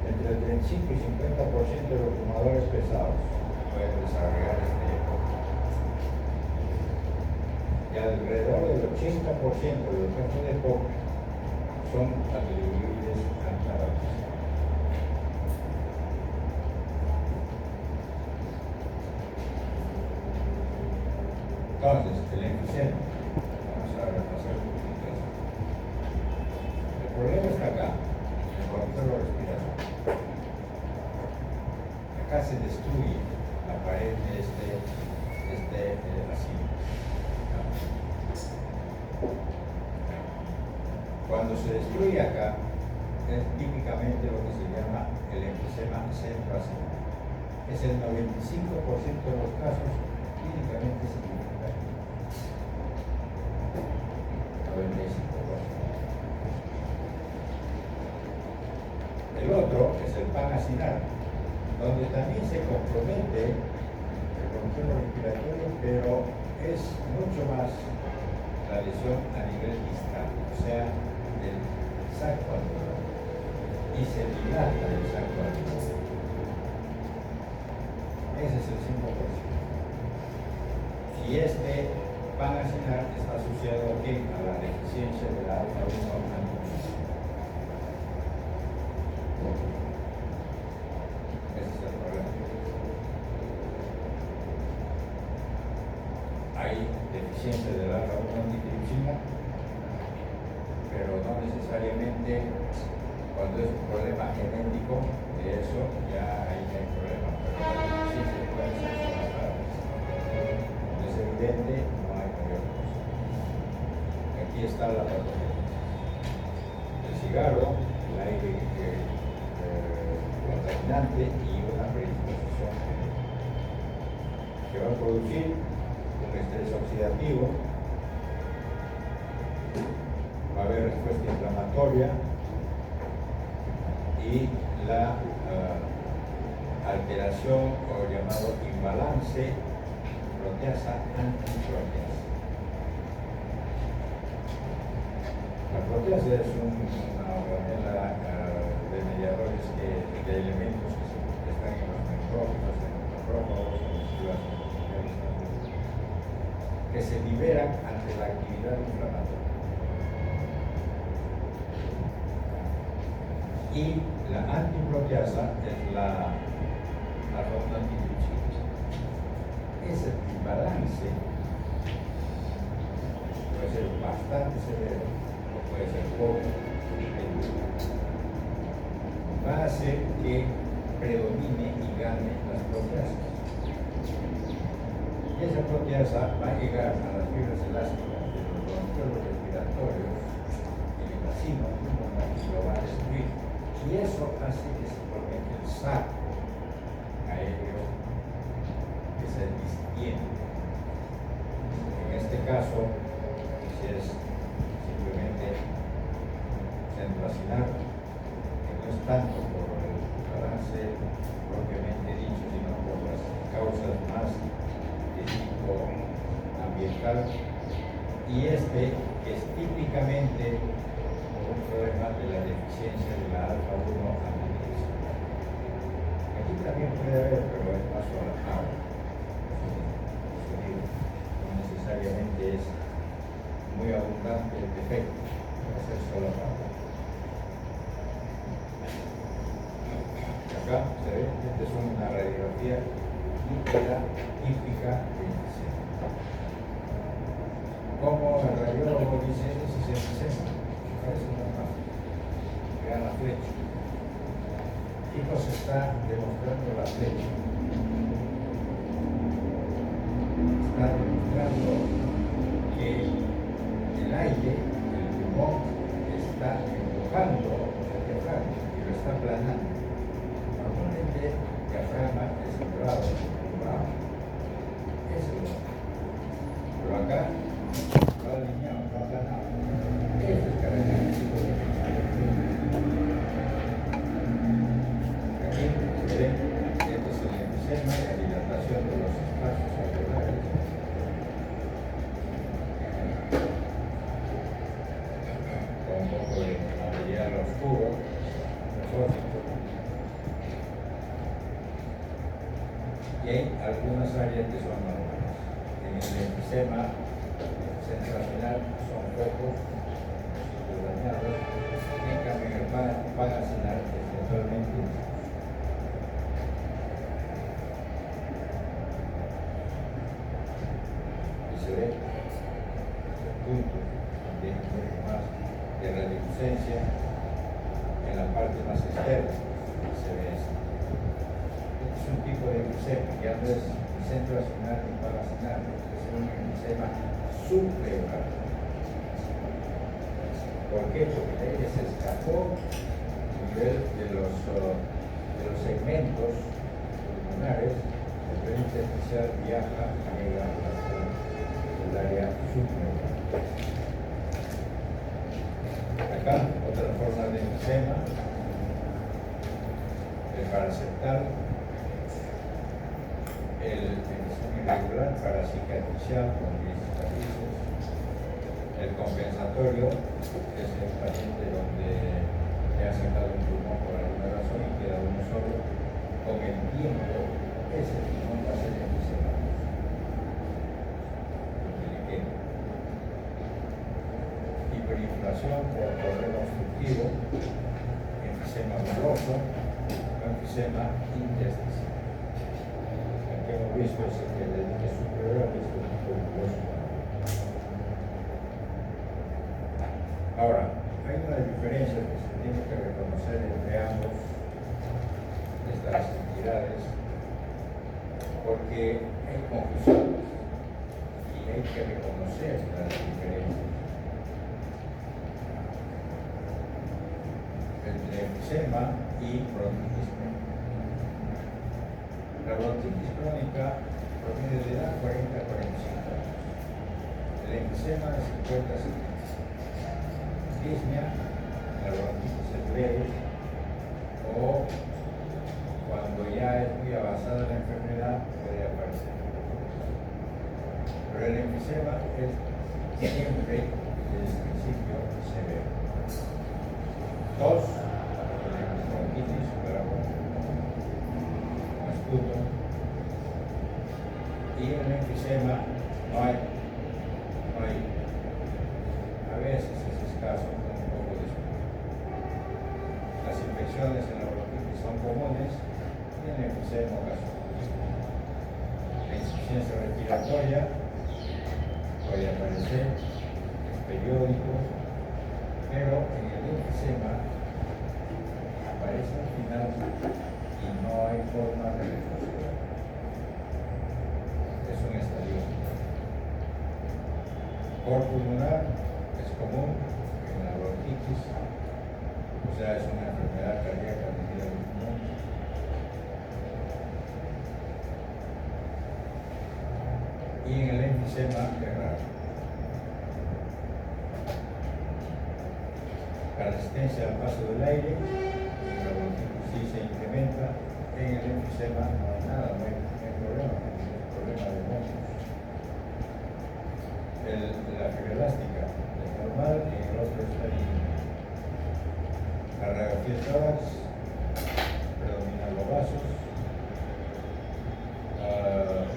Entre el 35 y 50% de los fumadores pesados pueden desarrollar este EPOC. Y alrededor del 80% de los casos de EPOC son atribuibles al tabaquismo. Entonces, el enfisema. Vamos a repasar un poquito eso. El problema está acá, en el control respiratorio. Acá se destruye la pared de este asilo. Cuando se destruye acá, es típicamente lo que se llama el enfisema centroacinar. Es el 95% de los casos clínicamente significativo. 95%. El otro es el panacinar, donde también se compromete el control respiratorio, pero es mucho más la lesión a nivel distal, o sea, del saco alveolar, y se dilata el saco alveolar. Ese es el 5%. Y este panacinar está asociado aquí a la deficiencia de la alfa-1 antitrypsin. Ese es el problema. Hay deficiencia de la alfa-1 antitrypsina, pero no necesariamente cuando es un problema genético, de eso ya hay problema, pero la deficiencia puede ser solapada. Es evidente. Aquí está la patología. El cigarro, el aire contaminante y una predisposición que va a producir un estrés oxidativo, va a haber respuesta inflamatoria y la alteración o llamado imbalance proteasa-antiproteasa. La proteasa es una organela de mediadores de elementos que están en los necrófilos, en los macrófagos, en las células endoteliales, que se liberan ante la actividad inflamatoria. Y la antiproteasa es la ronda antibiótica. Ese imbalance puede ser bastante severo o puede ser poco, va a hacer que predomine y gane las proteasas. Y esa proteasa va a llegar a las fibras elásticas de los bronquiolos respiratorios, el vacino pulmonar, y lo va a destruir. Y eso hace que se forme el saco aéreo que se distiende. En este caso, si es simplemente centroacinar, que no es tanto por el balance propiamente dicho, sino por las causas más de tipo ambiental, y este es típicamente un problema de la deficiencia de la alfa-1 antidepresiva. Aquí también puede haber, pero es más solapado. No necesariamente es muy abundante el defecto, puede ser solapado. Acá se ve, esta es una radiografía líquida típica de enfisema. Como el radiólogo dice, ese es enfisema. Parece normal, vean la flecha. Aquí nos está demostrando la flecha. Está demostrando que el aire, el pulmón, está empujando el diafragma y lo está aplanando. Normalmente el diafragma es cerrado, curvado. Eso es lo que. Pero acá va alineado, va aplanado. Eso es característico de aquí se ve, este es el enfisema, la dilatación de los espacios alveolares. Con un poco de material oscuro, refósico. Y hay algunas áreas que son normales. En el enfisema centroacinar son pocos, dañados, en cambio en el pagacinar es totalmente. Y se ve el punto también un poco más de radiolucencia en la parte más externa, se ve esto. Este es un tipo de enfisema, ya no es centroacinar ni pagacinar, es un enfisema subpleural. ¿Por qué? Porque el aire se escapó a nivel de los segmentos pulmonares, el tren intersticial viaja y llega hasta el área subpleural. Acá, otra forma de enfisema, el paraseptal, el enfisema irregular paracicatricial con 10 cicatrices, el compensatorio, que es el paciente donde le ha sacado un pulmón por alguna razón y queda uno solo, con el tiempo ese pulmón va a ser enfisema. Hiperinflación por problema obstructivo, enfisema doloroso, enfisema intersticial. El que hemos visto es el que es superior al disco. Ahora, hay una diferencia que se tiene que reconocer entre ambos estas entidades, porque hay confusiones y hay que reconocer las diferencias entre enfisema y bronquitis crónica. La bronquitis crónica proviene de edad 40 a 45 años. El enfisema de 50 a 70. La bronquitis es leve, o cuando ya es muy avanzada la enfermedad puede aparecer. Pero el enfisema es siempre desde el principio severo. 2, tenemos bronquitis, astuto, y el enfisema no hay, a veces es escaso, un poco de esputo. Las infecciones en la bronquitis son comunes y el enfisema ocasional. La insuficiencia respiratoria puede aparecer, es periódico, pero en el enfisema aparece al final y no hay forma de retroceder. Es un estadio. Por pulmonar es común en la bronquitis, o sea, es una enfermedad cardíaca medida del pulmón. Y en el enfisema es raro. La resistencia al paso del aire, en la bronquitis sí se incrementa, en el enfisema no hay nada, no hay problema, es problema de monstruos. La fibra elástica es normal, en el otro está bien. La radiografía de tórax predominan los vasos.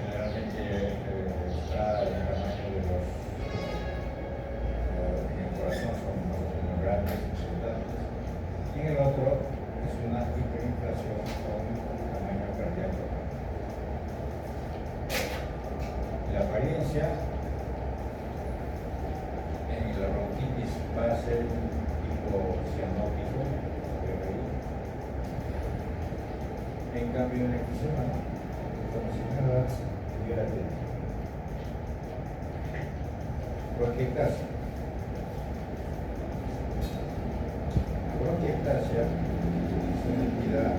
Generalmente está el tamaño de los en el corazón son más o menos grandes, importantes. Y en el otro es una hiperinflación con un tamaño cardíaco. La apariencia en la bronquitis va a ser un tipo cianótico, en cambio en el enfisema no, como si nada estuviera dentro. En cualquier caso, la bronquiectasia es una entidad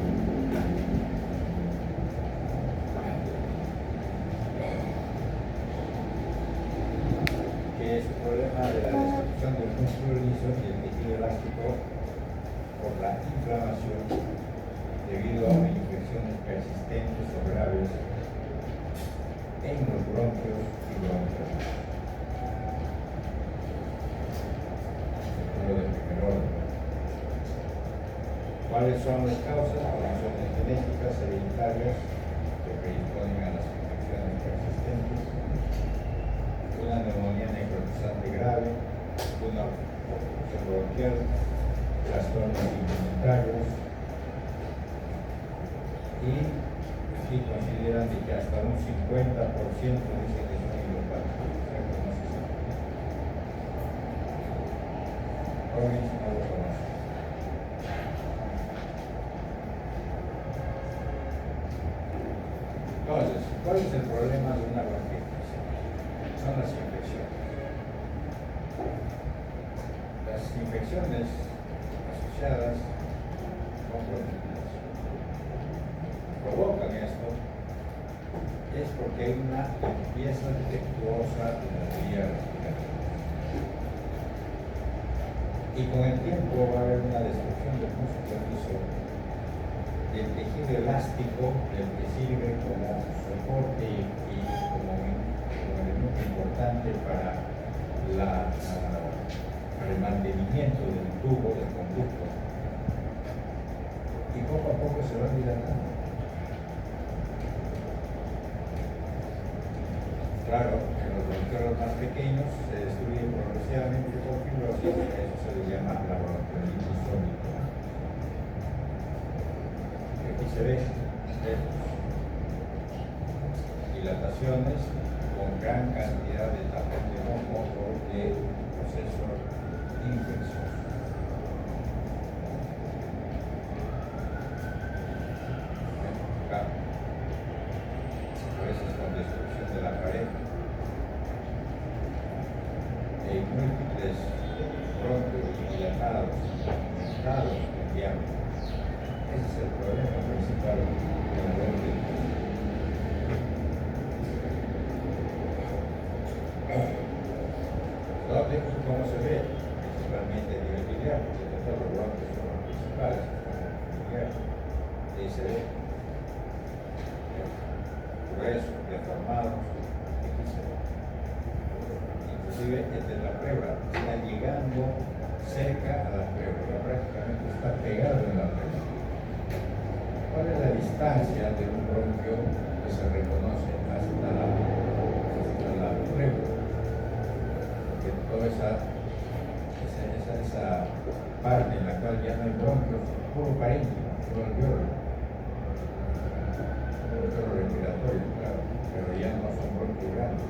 que es el problema de la destrucción del músculo liso y el tejido elástico por la inflamación debido a infecciones persistentes o graves en los bronquios y bronquios. Lo del primer orden. ¿Cuáles son las causas? Condiciones genéticas hereditarias que predisponen a las infecciones persistentes, una neumonía necrotizante grave, una obstrucción bronquial, trastornos inmunitarios, y aquí consideran de que hasta un 50% dicen que son idiopáticos, o sea que no se sabe. Robbins no lo conoce. Entonces, ¿cuál es el problema de una bronquitis? Son las infecciones. Las infecciones asociadas con bronquitis provocan esto es porque hay una limpieza defectuosa de la vía respiratoria. Y con el tiempo va a haber una destrucción del músculo liso, del tejido elástico, del que sirve como soporte y como elemento importante para el mantenimiento del tubo, del conducto. Y poco a poco se va dilatando. Claro, en los bronquiolos más pequeños se destruye progresivamente por fibrosis, eso se le llama la bronquiolitis crónica. Aquí se ve dilataciones con gran cantidad de tapón de moco o de proceso infeccioso. Acá, a veces con destrucción de la pared. Múltiples bronquios dilatados, aumentados en diámetro. Ese es el problema principal de la bronquitis. ¿Dónde y cómo se ve? Principalmente a nivel biliar, porque todos los bronquios son los principales, ahí se ve gruesos, deformados, aquí se ve. Inclusive esta es la prueba, está llegando cerca a la pleura, prácticamente está pegado en la pleura. ¿Cuál es la distancia de un bronquio que se reconoce hasta la pleura? Porque toda esa parte en la cual ya no hay bronquios, puro parénquima, puro alveolo respiratorio, claro, pero ya no son bronquios grandes.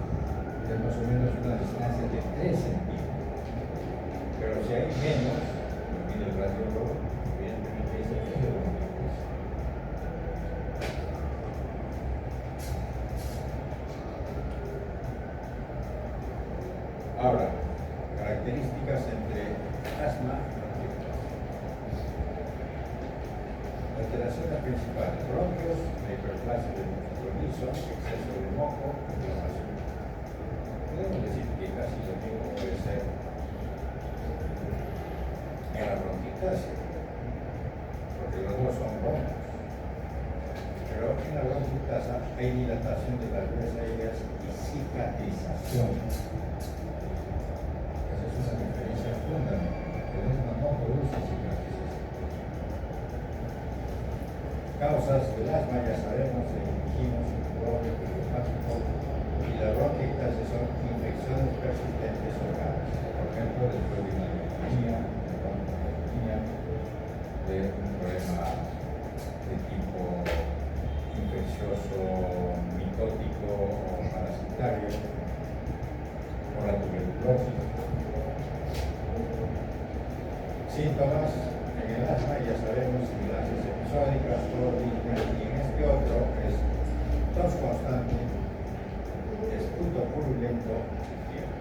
Es más o menos una distancia de 3 centímetros. Pero si hay menos, lo mide el radiólogo, evidentemente dice que es bronquitis. Ahora, características entre asma y bronquitis. Alteraciones principales: bronquios, hiperplasia del músculo liso, exceso de moco, inflamación. Podemos decir que casi lo mismo puede ser en la bronquitasia, porque los dos son broncos. Pero en la bronquitasia hay dilatación de las vías aéreas y cicatrización. Esa es una diferencia fundamental. El asma no produce cicatrización. Causas del asma, ya sabemos, dijimos, bronquio idiopático, y la bronquitis son infecciones persistentes orgánicas. Por ejemplo, después de una neumonía, de un problema de tipo infeccioso, mitótico o parasitario, por la tuberculosis. Síntomas en el asma, ya sabemos, sibilancias episódicas, disnea, y en este otro es tos constante, esputo purulento y fiebre.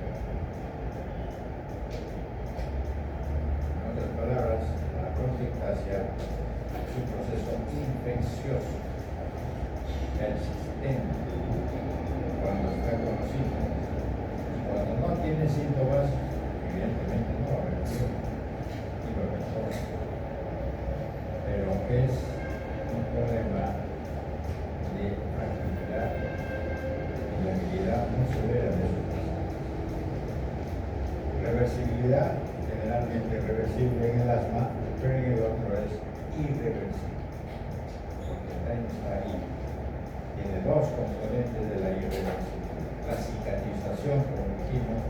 En otras palabras, la bronquitis es un proceso infeccioso, persistente, cuando está con los síntomas. Cuando no tiene síntomas, evidentemente no va a haber fiebre. Pero es un problema de actividad y movilidad muy severa de su paciente. Reversibilidad, generalmente reversible en el asma, pero en el otro es irreversible, porque el daño está ahí. Tiene dos componentes de la irreversibilidad: la cicatrización, como dijimos,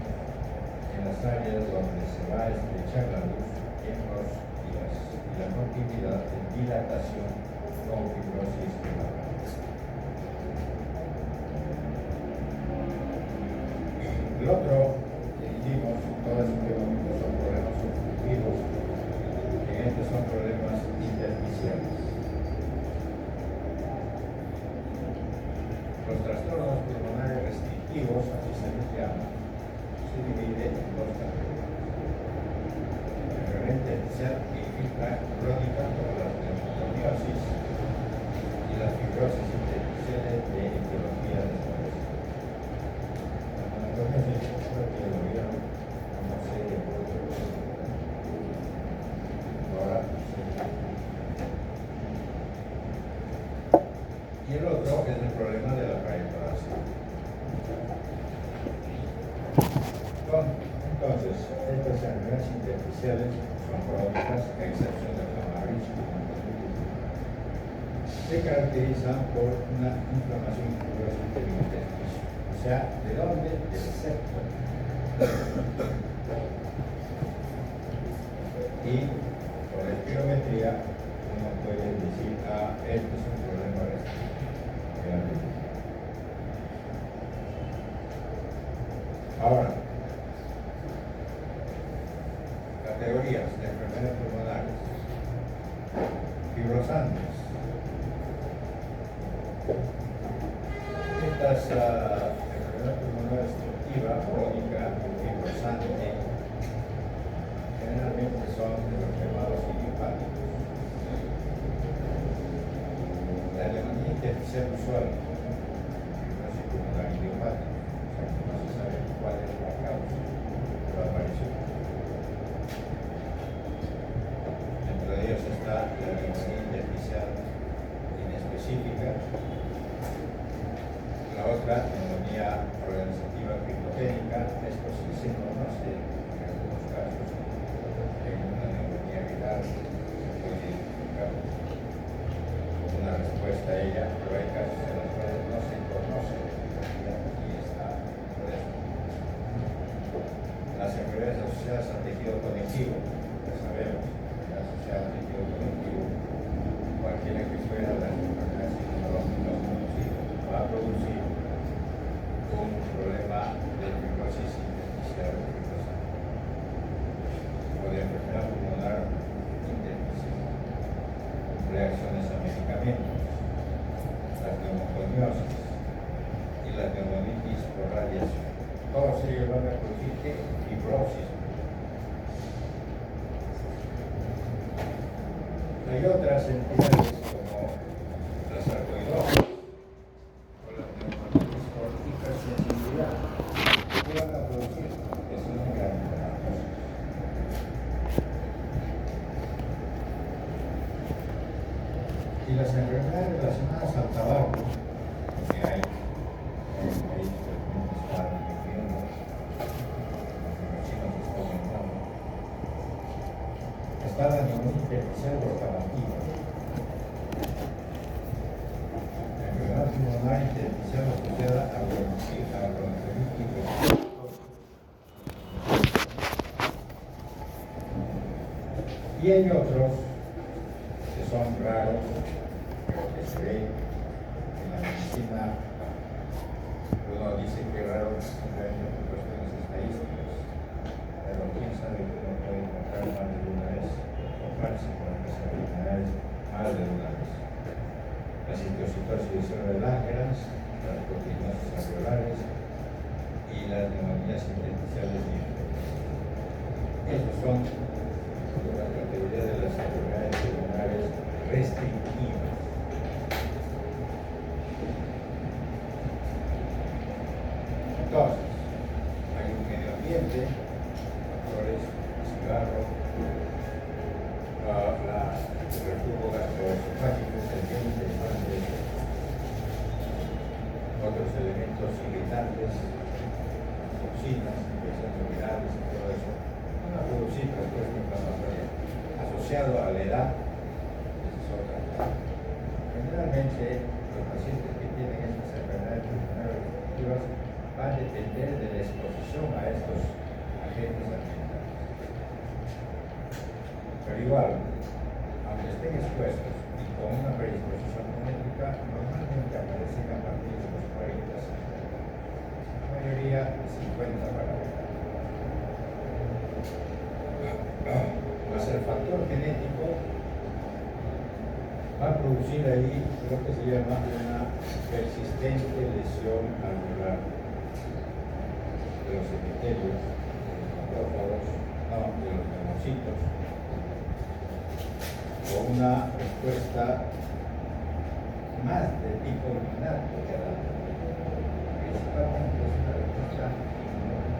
en las áreas donde se va a estrechar la luz, en los días, y la continuidad de dilatación con fibrosis de la raíz. El otro que dijimos, todos estos son problemas obstructivos, en estos son problemas intersticiales. Los trastornos pulmonares restrictivos, así se les llama, se dividen en dos categorías: intersticial e infiltrante crónica, como la pneumoconiosis, y la fibrosis intersticiales de etiología desconocida. La pneumoconiosis creo que lo vieron, no sé, ahora sí. Y el otro es el problema de la pared torácica. Entonces, estas enfermedades intersticiales son crónicas, a excepción de la marisco, se caracterizan por una inflamación fibrosa del intersticio. O sea, ¿de dónde? Del septo. Y por la espirometría uno puede decir, este es un problema restrictivo. Ahora, categorías de enfermedades pulmonares: fibrosantes. Estas enfermedades pulmonares obstructiva, crónica, fibrosante, generalmente son de los llamados idiopáticos. La neumonía intersticial usual, fibrosis pulmonar idiopática, o sea que no se sabe cuál es la causa de la aparición. Entre ellos está la neumonía intersticial inespecífica, la otra neumonía organizativa criptogénica. Esto sí se conoce en algunos casos respuesta a ella, pero hay casos en los cuales no se conoce y está por eso. Las enfermedades asociadas al tejido conectivo, ya sabemos, las asociadas al tejido conectivo, cualquiera que fuera las enfermedades inmunológicas conocidas, va a producir un problema de fibrosis intersticial o de enfermedad pulmonar intersticial, reacciones a medicamentos, la pneumoconiosis y la pneumonitis por radiación. Todos ellos van a producir fibrosis. Hay otras entidades como la sarcoidosis o la pneumonitis por hipersensibilidad que van a producir lesiones granulares. Y las enfermedades relacionadas al tabaco, que hay en el país que está viviendo, los chinos están aumentando, está la pneumonitis intersticial por tabaquismo. La enfermedad pulmonar intersticial asociada a bronquiolitis. Y hay otros que son raros, que se ven en la medicina. Uno dice que raro simplemente por cuestiones estadísticas, pero quién sabe que uno puede encontrar más de una vez o con las enfermedades más de una vez. La citocitosis de Langerhans, las proteínas alveolares y las neumonías intersticiales diferentes. Estos son la categoría de las enfermedades pulmonares restrictivas. Entonces, hay un medio ambiente, factores, cigarro, el reflujo gastroesofágico, el diente, otros elementos irritantes, toxinas, infecciones virales y todo eso, van a producir respuesta inflamatoria asociado a la edad. Esa es otra. Generalmente, los pacientes que tienen estas enfermedades pulmonares restrictivas va a depender de la exposición a estos agentes ambientales. Pero igual, aunque estén expuestos y con una predisposición genética, normalmente aparecen a partir de los 40 años. La mayoría de 50 para arriba. Más el factor genético va a producir ahí lo que se llama una persistente lesión alveolar de los epitelios, de los neumocitos, o una respuesta más de tipo inmunológico, principalmente es una respuesta inmunológica.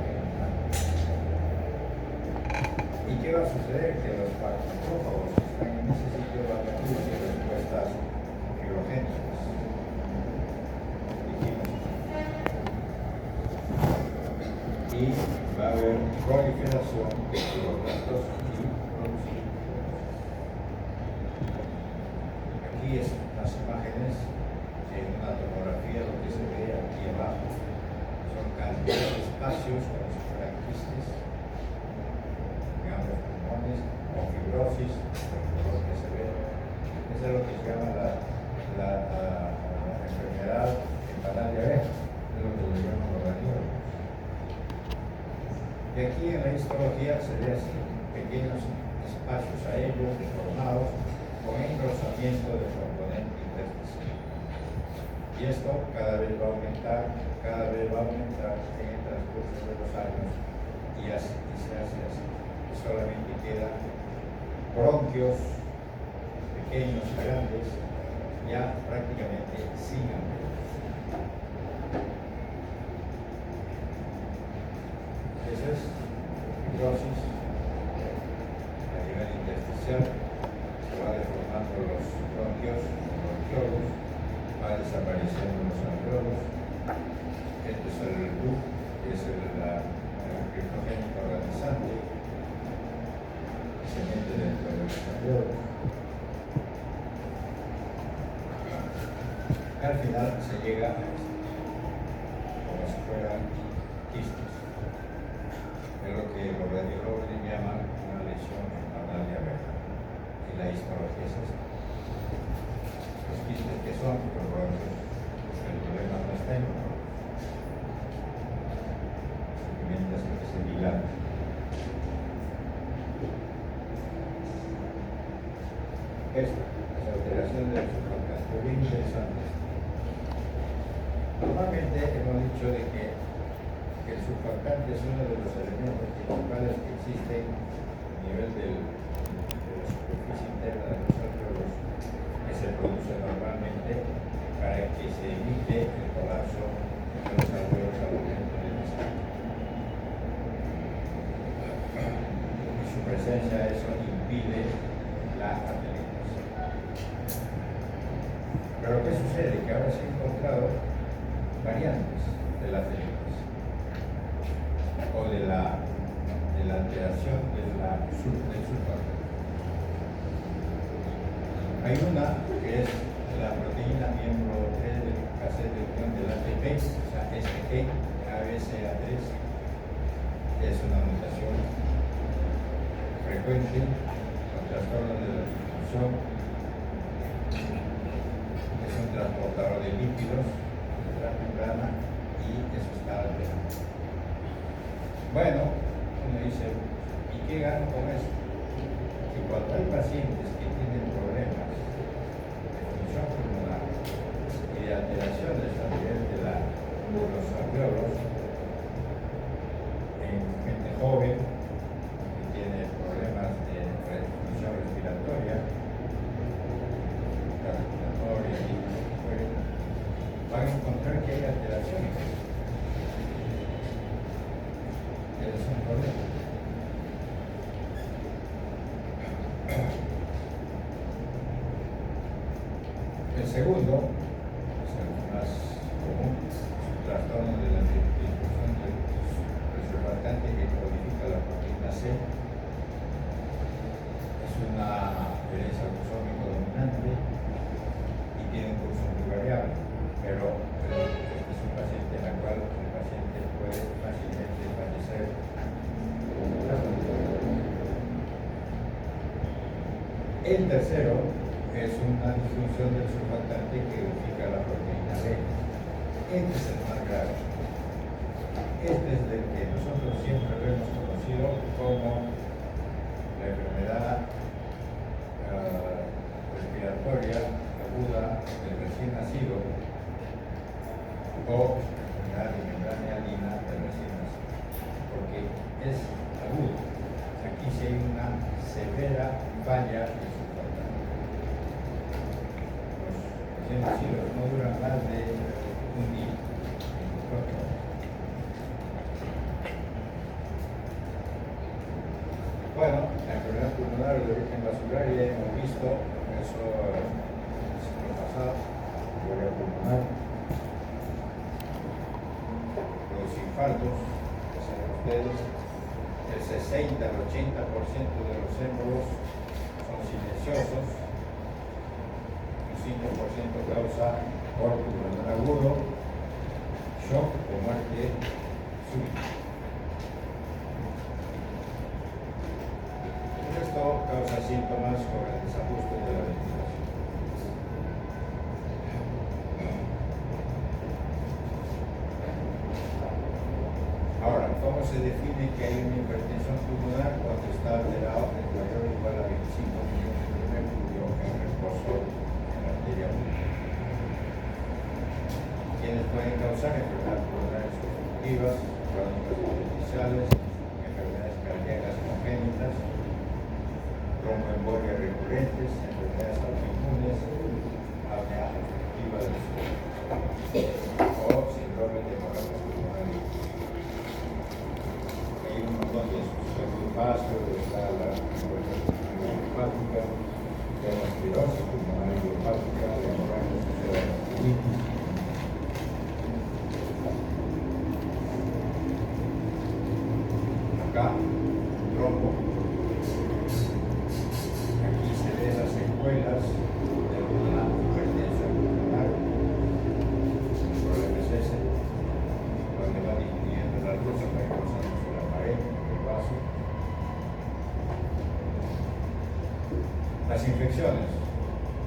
¿Y qué va a suceder? Que los macrófagos que están en ese sitio van a producir respuestas pirogénicas. Y va a haber proliferación de fibroblastos y producir. Aquí es las imágenes en una tomografía, lo que se ve aquí abajo son cantidad de espacios como si fueran quistes, digamos pulmones o fibrosis, lo que se ve. Eso es lo que se llama la enfermedad hepática diabética, es lo que le llaman los radiólogos. Y aquí en la histología se ve así, pequeños espacios aéreos deformados con engrosamiento de componente intersticial. Y esto cada vez va a aumentar en el transcurso de los años y se hace así. Y solamente quedan bronquios pequeños y grandes, ya prácticamente sin alveolos. Eso es fibrosis a nivel intersticial. Se va deformando los bronquios, los bronquiolos, va desapareciendo los alveolos. Este es el loop, que es el criptogénico organizante, que se mete dentro de los alveolos. al final se llega a esto, como si fueran quistes. Es lo que los radiólogos le llaman una lesión anal diabética. Y la histología es esta. Los quistes que son, pues bueno, el problema no está en uno. Simplemente hace que se dilate. Esta, las alteraciones del surfactante, bien interesante. Normalmente hemos dicho de que el surfactante es uno de los elementos principales que existen a nivel de la superficie interna de los alveolos, que se produce normalmente para que se evite el colapso de los alveolos al momento del desarrollo. Y su presencia, eso impide la atelectasia. Pero ¿qué sucede? Que ahora se han encontrado variantes de la atelectasia o de la alteración del surfactante. Hay una que es la proteína miembro 3 del cassette de unión del ATP, o sea, SG, ABCA3, es una mutación frecuente con trastornos de la distribución, es un transportador de lípidos, de la membrana, y eso está alterado. Bueno, uno dice, ¿y qué gano con eso? Que cuando hay pacientes que tienen problemas de función pulmonar y de alteraciones a nivel de los alveolos, en gente joven que tiene problemas de función respiratoria, van a encontrar que hay alteraciones. Es un problema. El segundo, es el más común, es un trastorno de la distribución del surfactante que codifica la proteína C. Es una herencia autosómico dominante y tiene un curso muy variable, pero este es un paciente en el cual el paciente puede fácilmente fallecer. El tercero es una disfunción del surfactante que codifica la proteína B. Este es el más grave. Este es el que nosotros siempre lo hemos conocido como la enfermedad respiratoria aguda del recién nacido o enfermedad de membrana hialina del recién nacido, porque es agudo. Aquí sí hay una severa falla del surfactante. Los recién nacidos no duran más de un día, 24 horas. Bueno, la enfermedad pulmonar de origen vascular ya hemos visto eso el siglo pasado, embolia pulmonar, los infartos, que saben ustedes, el 60 al 80% de los émbolos son silenciosos, un 5% causa corte pulmonar agudo, shock o muerte súbita. Esto causa síntomas con el desajuste de la ventilación. Ahora, ¿cómo se define que hay una hipertensión pulmonar cuando está alterado de mayor o igual a 25 millones de mercurio en reposo en la arteria pulmonar? ¿Quiénes pueden causar enfermedades pulmonares obstructivas, crónicas intersticiales, enfermedades cardíacas congénitas, tromboembolias recurrentes, enfermedades autoinmunes, apnea obstructiva del sueño o síndrome de hemorragia pulmonar? Hay un montón de esos. El vaso, está la hepática, la esclerosis pulmonar idiopática, la hemorragia cerebral. Acá, trombo. Aquí se ven las secuelas de una hipertensión pulmonar infecciones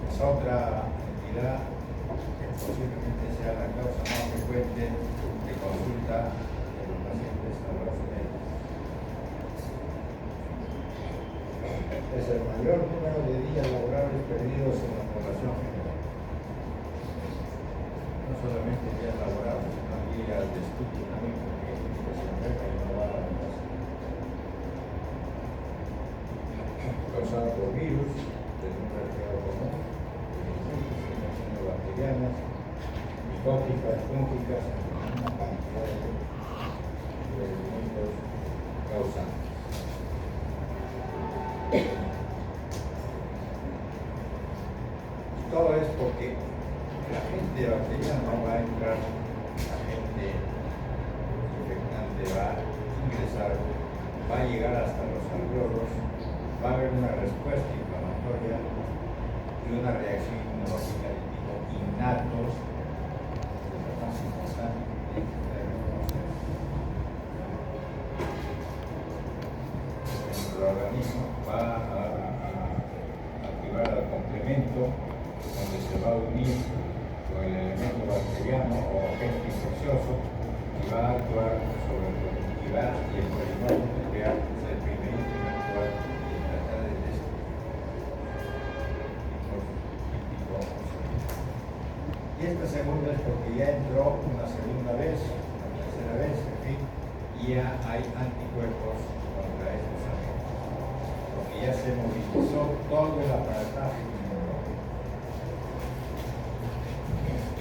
es otra entidad que posiblemente sea la causa más frecuente de consulta de los pacientes a los médicos. Es el mayor número de días laborables perdidos en la población general. No solamente días laborables, sino días de estudio también, porque se enferma y no va a la casa. Causado por virus, de un resfriado común, infecciones bacterianas, micóticas, fúngicas, una cantidad de elementos causantes. Todo es porque la gente bacteriana no va a entrar, la gente infectante va a ingresar, va a llegar hasta los alveolos, va a haber una respuesta inflamatoria y una reacción inmunológica de tipo innatos, que es lo más importante que reconocer. El organismo va a activar el complemento donde se va a unir con el elemento bacteriano o agente infeccioso y va a actuar sobre la productividad y el polimorfo nuclear, que es el primer en actuar y tratar de destruir. Y esta segunda es porque ya entró una segunda vez, una tercera vez, en fin, y ya hay anticuerpos contra estos agentes, porque ya se movilizó todo el aparataje inmunológico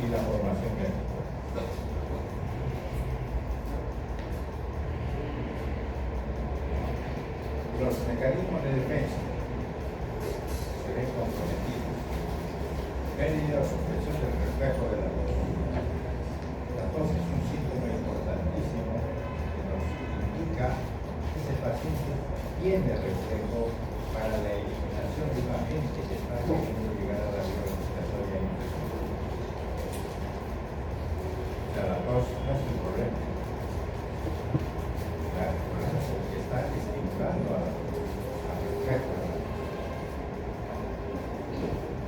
y la formación de anticuerpos. Los mecanismos de defensa se ven comprometidos. Pérdida o suspensión del reflejo de la tos. La tos es un síntoma importantísimo que nos indica que ese paciente tiene reflejo para la eliminación de un agente que está queriendo llegar a la vía respiratoria infecciosa. O sea, la tos no es un problema. El problema es el que está estimulando al reflejo.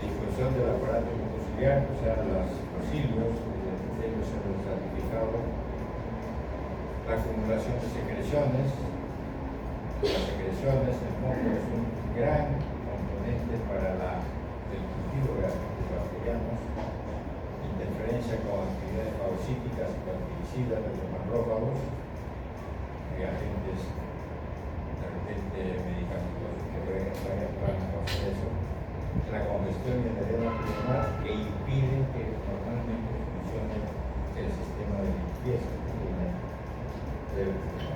Difusión del aparato mucociliar, o sea, los cilios, el epitelio celulostratificado, la acumulación de secreciones. Las secreciones, el moco es un gran componente para el cultivo de agentes bacterianos, interferencia con actividades fagocíticas y bactericidas de los macrófagos, y agentes de repente medicamentosos que vayan a actuar en eso. La congestión y el edema pulmonar que impide que normalmente funcione el sistema de limpieza del pulmón.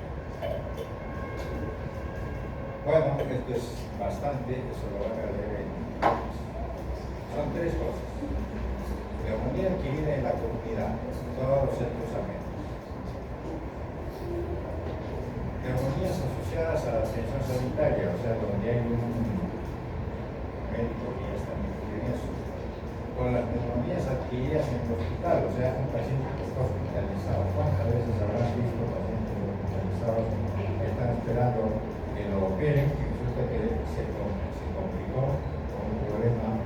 Bueno, esto es bastante, eso lo van a leer en inglés. Son tres cosas. Neumonía adquirida en la comunidad, todos los centros amenos. Neumonías asociadas a la atención sanitaria, o sea, donde hay un médico que ya está metido en eso. Con las neumonías adquiridas en el hospital, o sea, un paciente que está hospitalizado. ¿Cuántas veces habrán visto pacientes hospitalizados que están esperando que lo operen y resulta que se complicó con un problema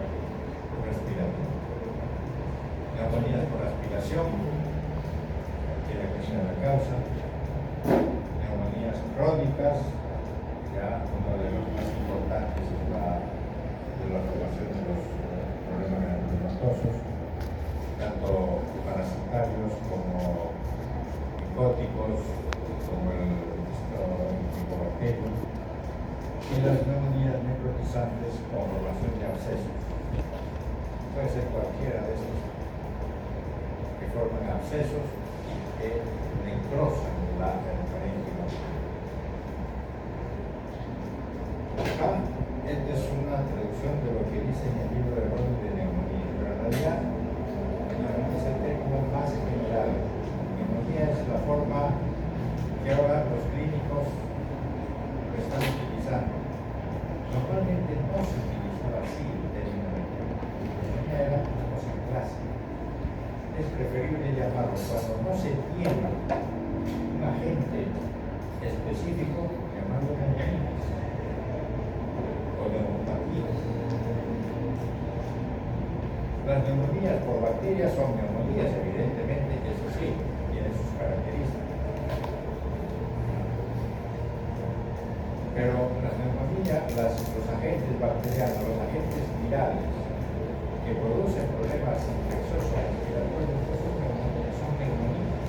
respiratorio? Neumonías por aspiración, cualquiera que sea la causa. Neumonías crónicas, ya uno de los más importantes es la relación de los problemas granulomatosos, tanto parasitarios como micóticos, como el micobacterio, y las neumonías necrotizantes con formación de abscesos. Puede ser cualquiera de estos que forman abscesos y que necrosan la parénquima. Acá, esta es una traducción de lo que dice en el libro de Ron de neumonía, pero en realidad neumonía es el término más general. Neumonía es la forma que ahora los clínicos lo están utilizando. Normalmente no se utilizaba así el término de neumonía, era una cosa clásica. Es preferible llamarlo cuando no se tiene un agente específico, llamarlo neumonía o neumonía. Las neumonías por bacterias son neumonías, evidentemente, eso sí, tienen sus características. Pero las neumonías, los agentes bacterianos, los agentes virales que producen problemas infecciosos respiratorios, son neumonías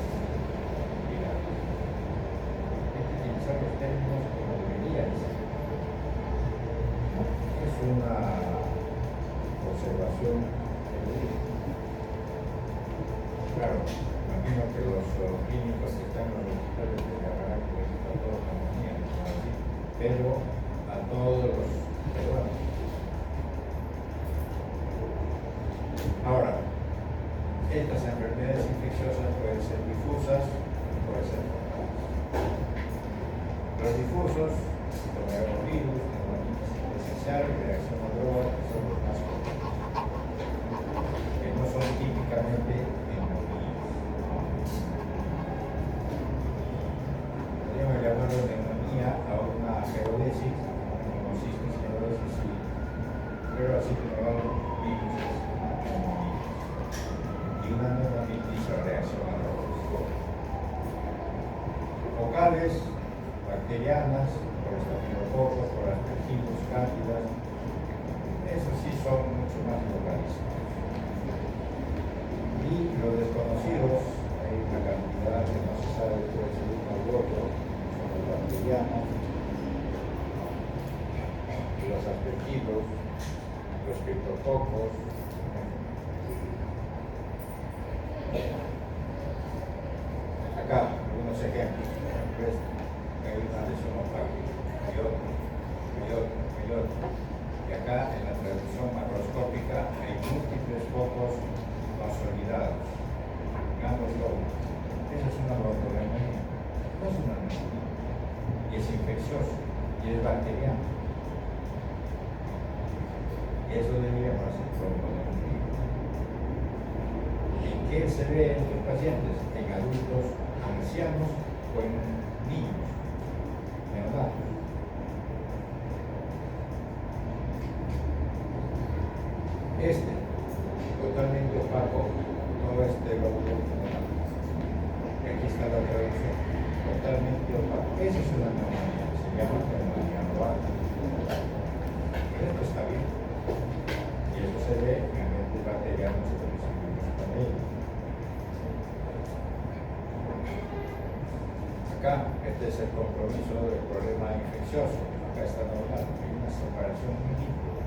virales. Hay que utilizar los términos como debería ser. Es una observación. Claro, imagino que los clínicos que están en los hospitales de llamarán que está todo neumonía, pero a todos los peruanos. Ahora, estas enfermedades infecciosas pueden ser difusas, pueden ser focales. Los difusos, como el virus, neumonitis esencial, reacción a drogas, que son los más comunes, que no son típicamente llamarlo neumonía a una geodesis, neumocistis, geodesis, pero así que no virus y una neumonitis o reacción a drogas. Focales, bacterianas, por estafilococos, por aspergillus, cándidas, esos sí son mucho más localizados. Y los desconocidos, hay una cantidad que no se sabe, puede ser uno u otro, bacterianos, los aspergillus, los criptococos. Acá, algunos ejemplos. Hay una lesión opaca, y otro. Y acá, en la traducción macroscópica, hay múltiples focos consolidados en ambos lobos. Eso es una bronconeumonía. No es una neumonía. Y es infeccioso, y es bacteriano. Eso deberíamos hacer bronconeumonía. ¿En qué se ve en estos pacientes? En adultos ancianos o en niños, neonatos. Totalmente opaco, todo este lóbulo. Aquí está la traducción. Totalmente opaco. Esa es una neumonía, se llama neumonía novata. Pero esto está bien. Y eso se ve en agentes bacterianos que recibimos con ellos. Acá, este es el compromiso del problema infeccioso. Acá está normal, hay una separación muy nítida.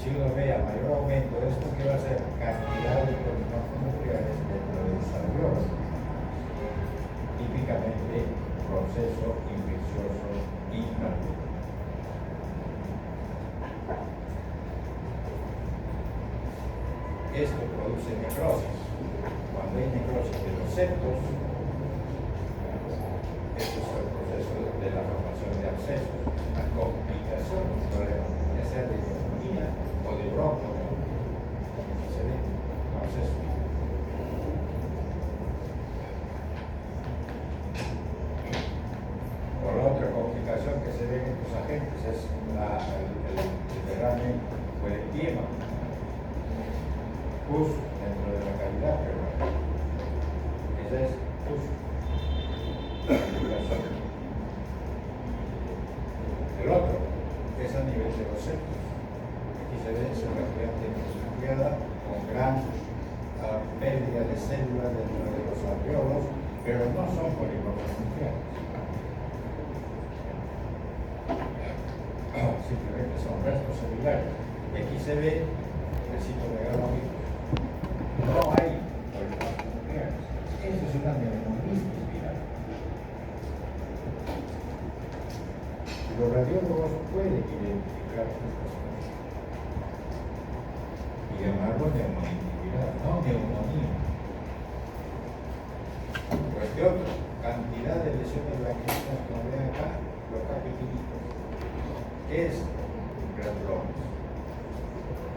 Si uno ve a mayor aumento, esto que va a ser cantidad de polinógenos nucleares dentro del alveolo, típicamente proceso infeccioso inagudo. Esto produce necrosis. Cuando hay necrosis de los septos, esto es el proceso de la formación de abscesos, la complicación del problema, ya sea de neumonía o de bronco, se ve abscesos. Por la otra complicación que se ve en estos agentes es el derrame o el edema. Pus dentro de la cavidad, pero esa es pus. El otro es a nivel de los septos. Aquí se ve esa reactividad nucleada con gran pérdida de células dentro de los alveolos, pero no son polímeros nucleares. Simplemente son restos celulares. Y aquí se ve el citomegalovirus. No hay polímeros nucleares. Eso es una neumonitis viral. Los radiólogos pueden identificar estas cosas y llamarlo neumonitis viral, no neumonía. Pues de otro, cantidad de lesiones blanquecinas, como ven acá, los capitilitos. ¿Qué es? Granulomas.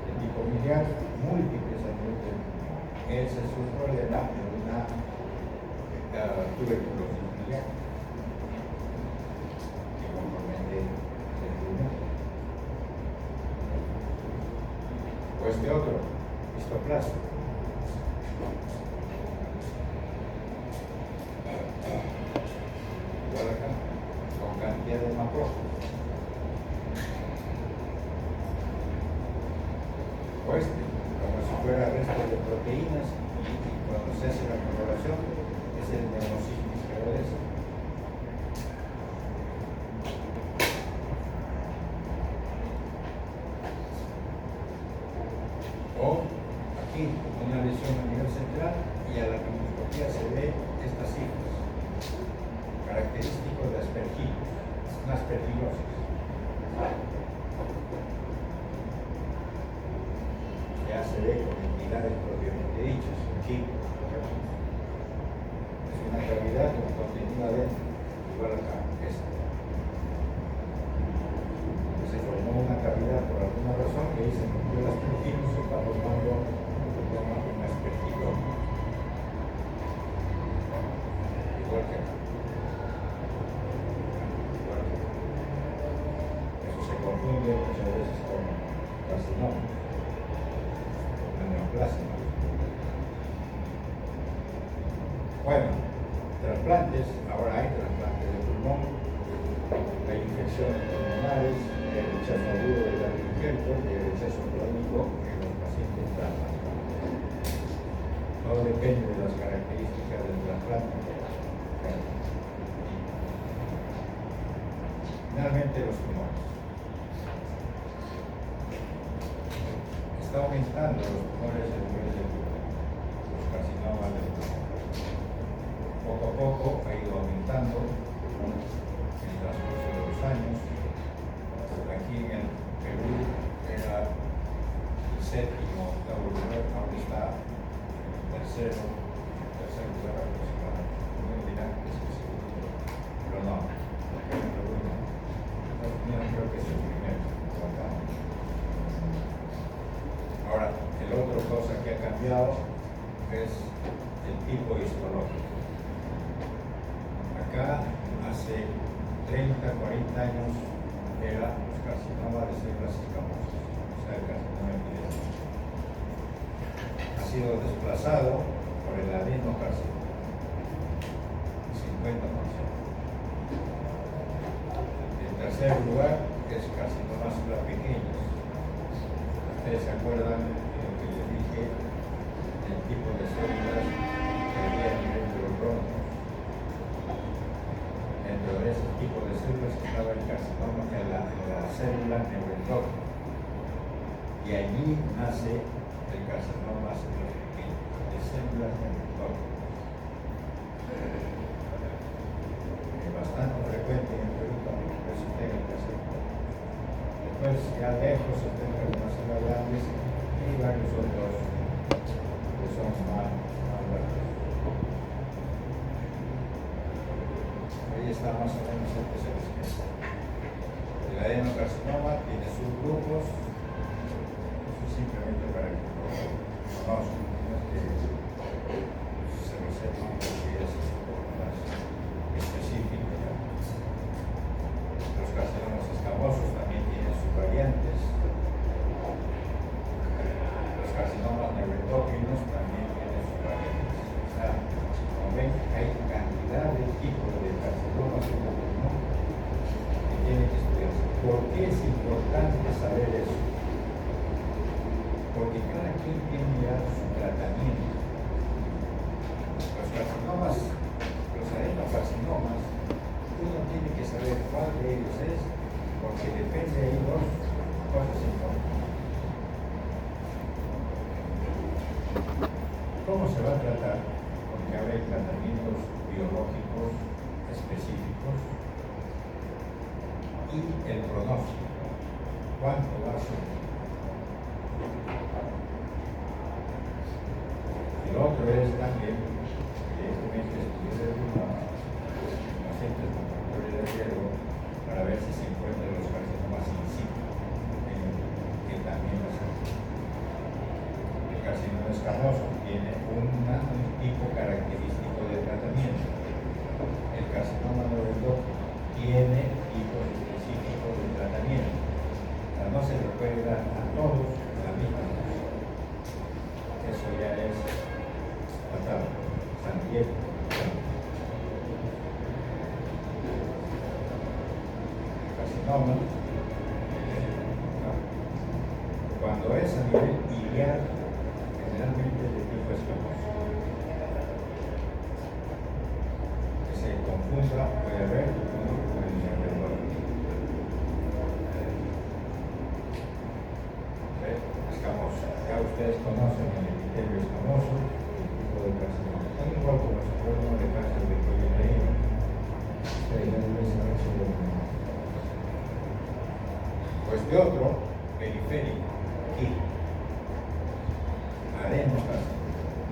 El tipo miliar, múltiples atributos. Ese es un problema de una tuberculosis miliar. O este otro, histoplasma. Igual acá, con cantidad de macrófagos. O este, como si fuera resto de proteínas, y cuando se hace la coloración, es el neumocystis caroides. O aquí, una lesión a nivel central, y a la microscopía se ve estas cifras, característico de aspergillos, una aspergillosis. Ya se ve con entidades propiamente dichas. Aquí es una cavidad con contenido adentro, igual acá, esta. Se formó una cavidad por alguna razón que ahí se rompió el aspergillo, se está formando un aspergillo. Igual que acá. Eso se confunde muchas veces con carcinoma. Neoplasma. Bueno, trasplantes, ahora hay trasplantes de pulmón, hay infecciones pulmonares, el rechazo agudo del labio injerto y el rechazo crónico en los pacientes trasplantados. Todo depende de las características del trasplante. Finalmente, los tumores. Está aumentando los tumores a nivel de los carcinomas del pulmón. Poco a poco ha ido aumentando en el transcurso de los años. Aquí en el Perú era el séptimo, octavo lugar, ahora está en el tercer lugar aproximadamente. Uno dirá que es el segundo, pero no, acá en Perú no. Estados Unidos creo que es el primero, acá. Ahora, el otro cosa que ha cambiado es el tipo histológico. Acá, hace 30, 40 años, era los carcinomas de células escamosas, o sea, el carcinoma epidémico. Ha sido desplazado por el adenocarcinoma, 50%. En tercer lugar, es carcinomas pequeños. Ustedes se acuerdan de lo que les dije, del tipo de células que había a nivel de los bronquios. Dentro de ese tipo de células estaba el carcinoma, la célula neuroendógena. Y allí nace el carcinoma de células neuroendógenas. Bastante frecuente en el Perú también, por eso tengo que hacerlo. Después, ya lejos, se encuentran unas células grandes y varios otros que son más grandes. Ahí está más o menos el que se describe. El adenocarcinoma tiene subgrupos, eso es simplemente para que lo conozcan, que se lo sepan porque es un poco más específico. Los carcinomas escamosos también tienen sus variantes. Los carcinomas neuroendócrinos también tienen sus variantes. O sea, como ven, hay cantidad de tipos de carcinomas en el pulmón que tienen que estudiarse. ¿Por qué es importante saber eso? Porque cada quien tiene ya su tratamiento. Los carcinomas, los adenocarcinomas, uno tiene que saber cuál de ellos es, porque depende de dos cosas importantes. ¿Cómo se va a tratar? Porque ahora hay tratamientos biológicos específicos y el pronóstico. ¿Cuánto va a ser? El otro es también, evidentemente, estudiar pacientes con factores de riesgo para ver si se encuentran los carcinomas in situ, que también lo son. El carcinoma escamoso tiene un tipo característico de tratamiento. El carcinoma neuroendócrino tiene tipos específicos de tratamiento. O sea, no se le puede dar a todos la misma cosa. piel. Carcinoma, cuando es a nivel biliar, generalmente el de tipo escamoso. Que se confunda, puede haber con el alrededor. Escamoso. Ya ustedes conocen el epitelio escamoso, el tipo de carcinoma. Tan igual como el problema de cáncer de cuello uterino. Ustedes ya deben saber sobre el tema. Pues de otro, periférico, aquí. Adenocarcinoma.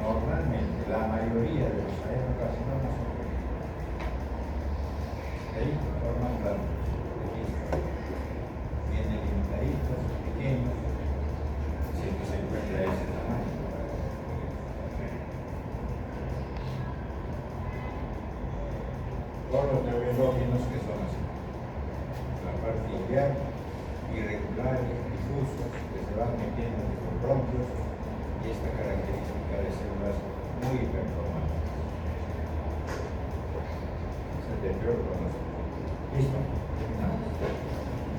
Normalmente, la mayoría de los adenocarcinomas son periféricos. Ahí forman glánulas. Vienen limitaditos, pequeños. Que se encuentra ese tamaño. Todos los neuroendógenos que son así, la parte iliar, irregulares, difusos, que se van metiendo en los bronquios y esta característica de células muy hiperformadas. Es el deterioro conocido. Listo, terminamos.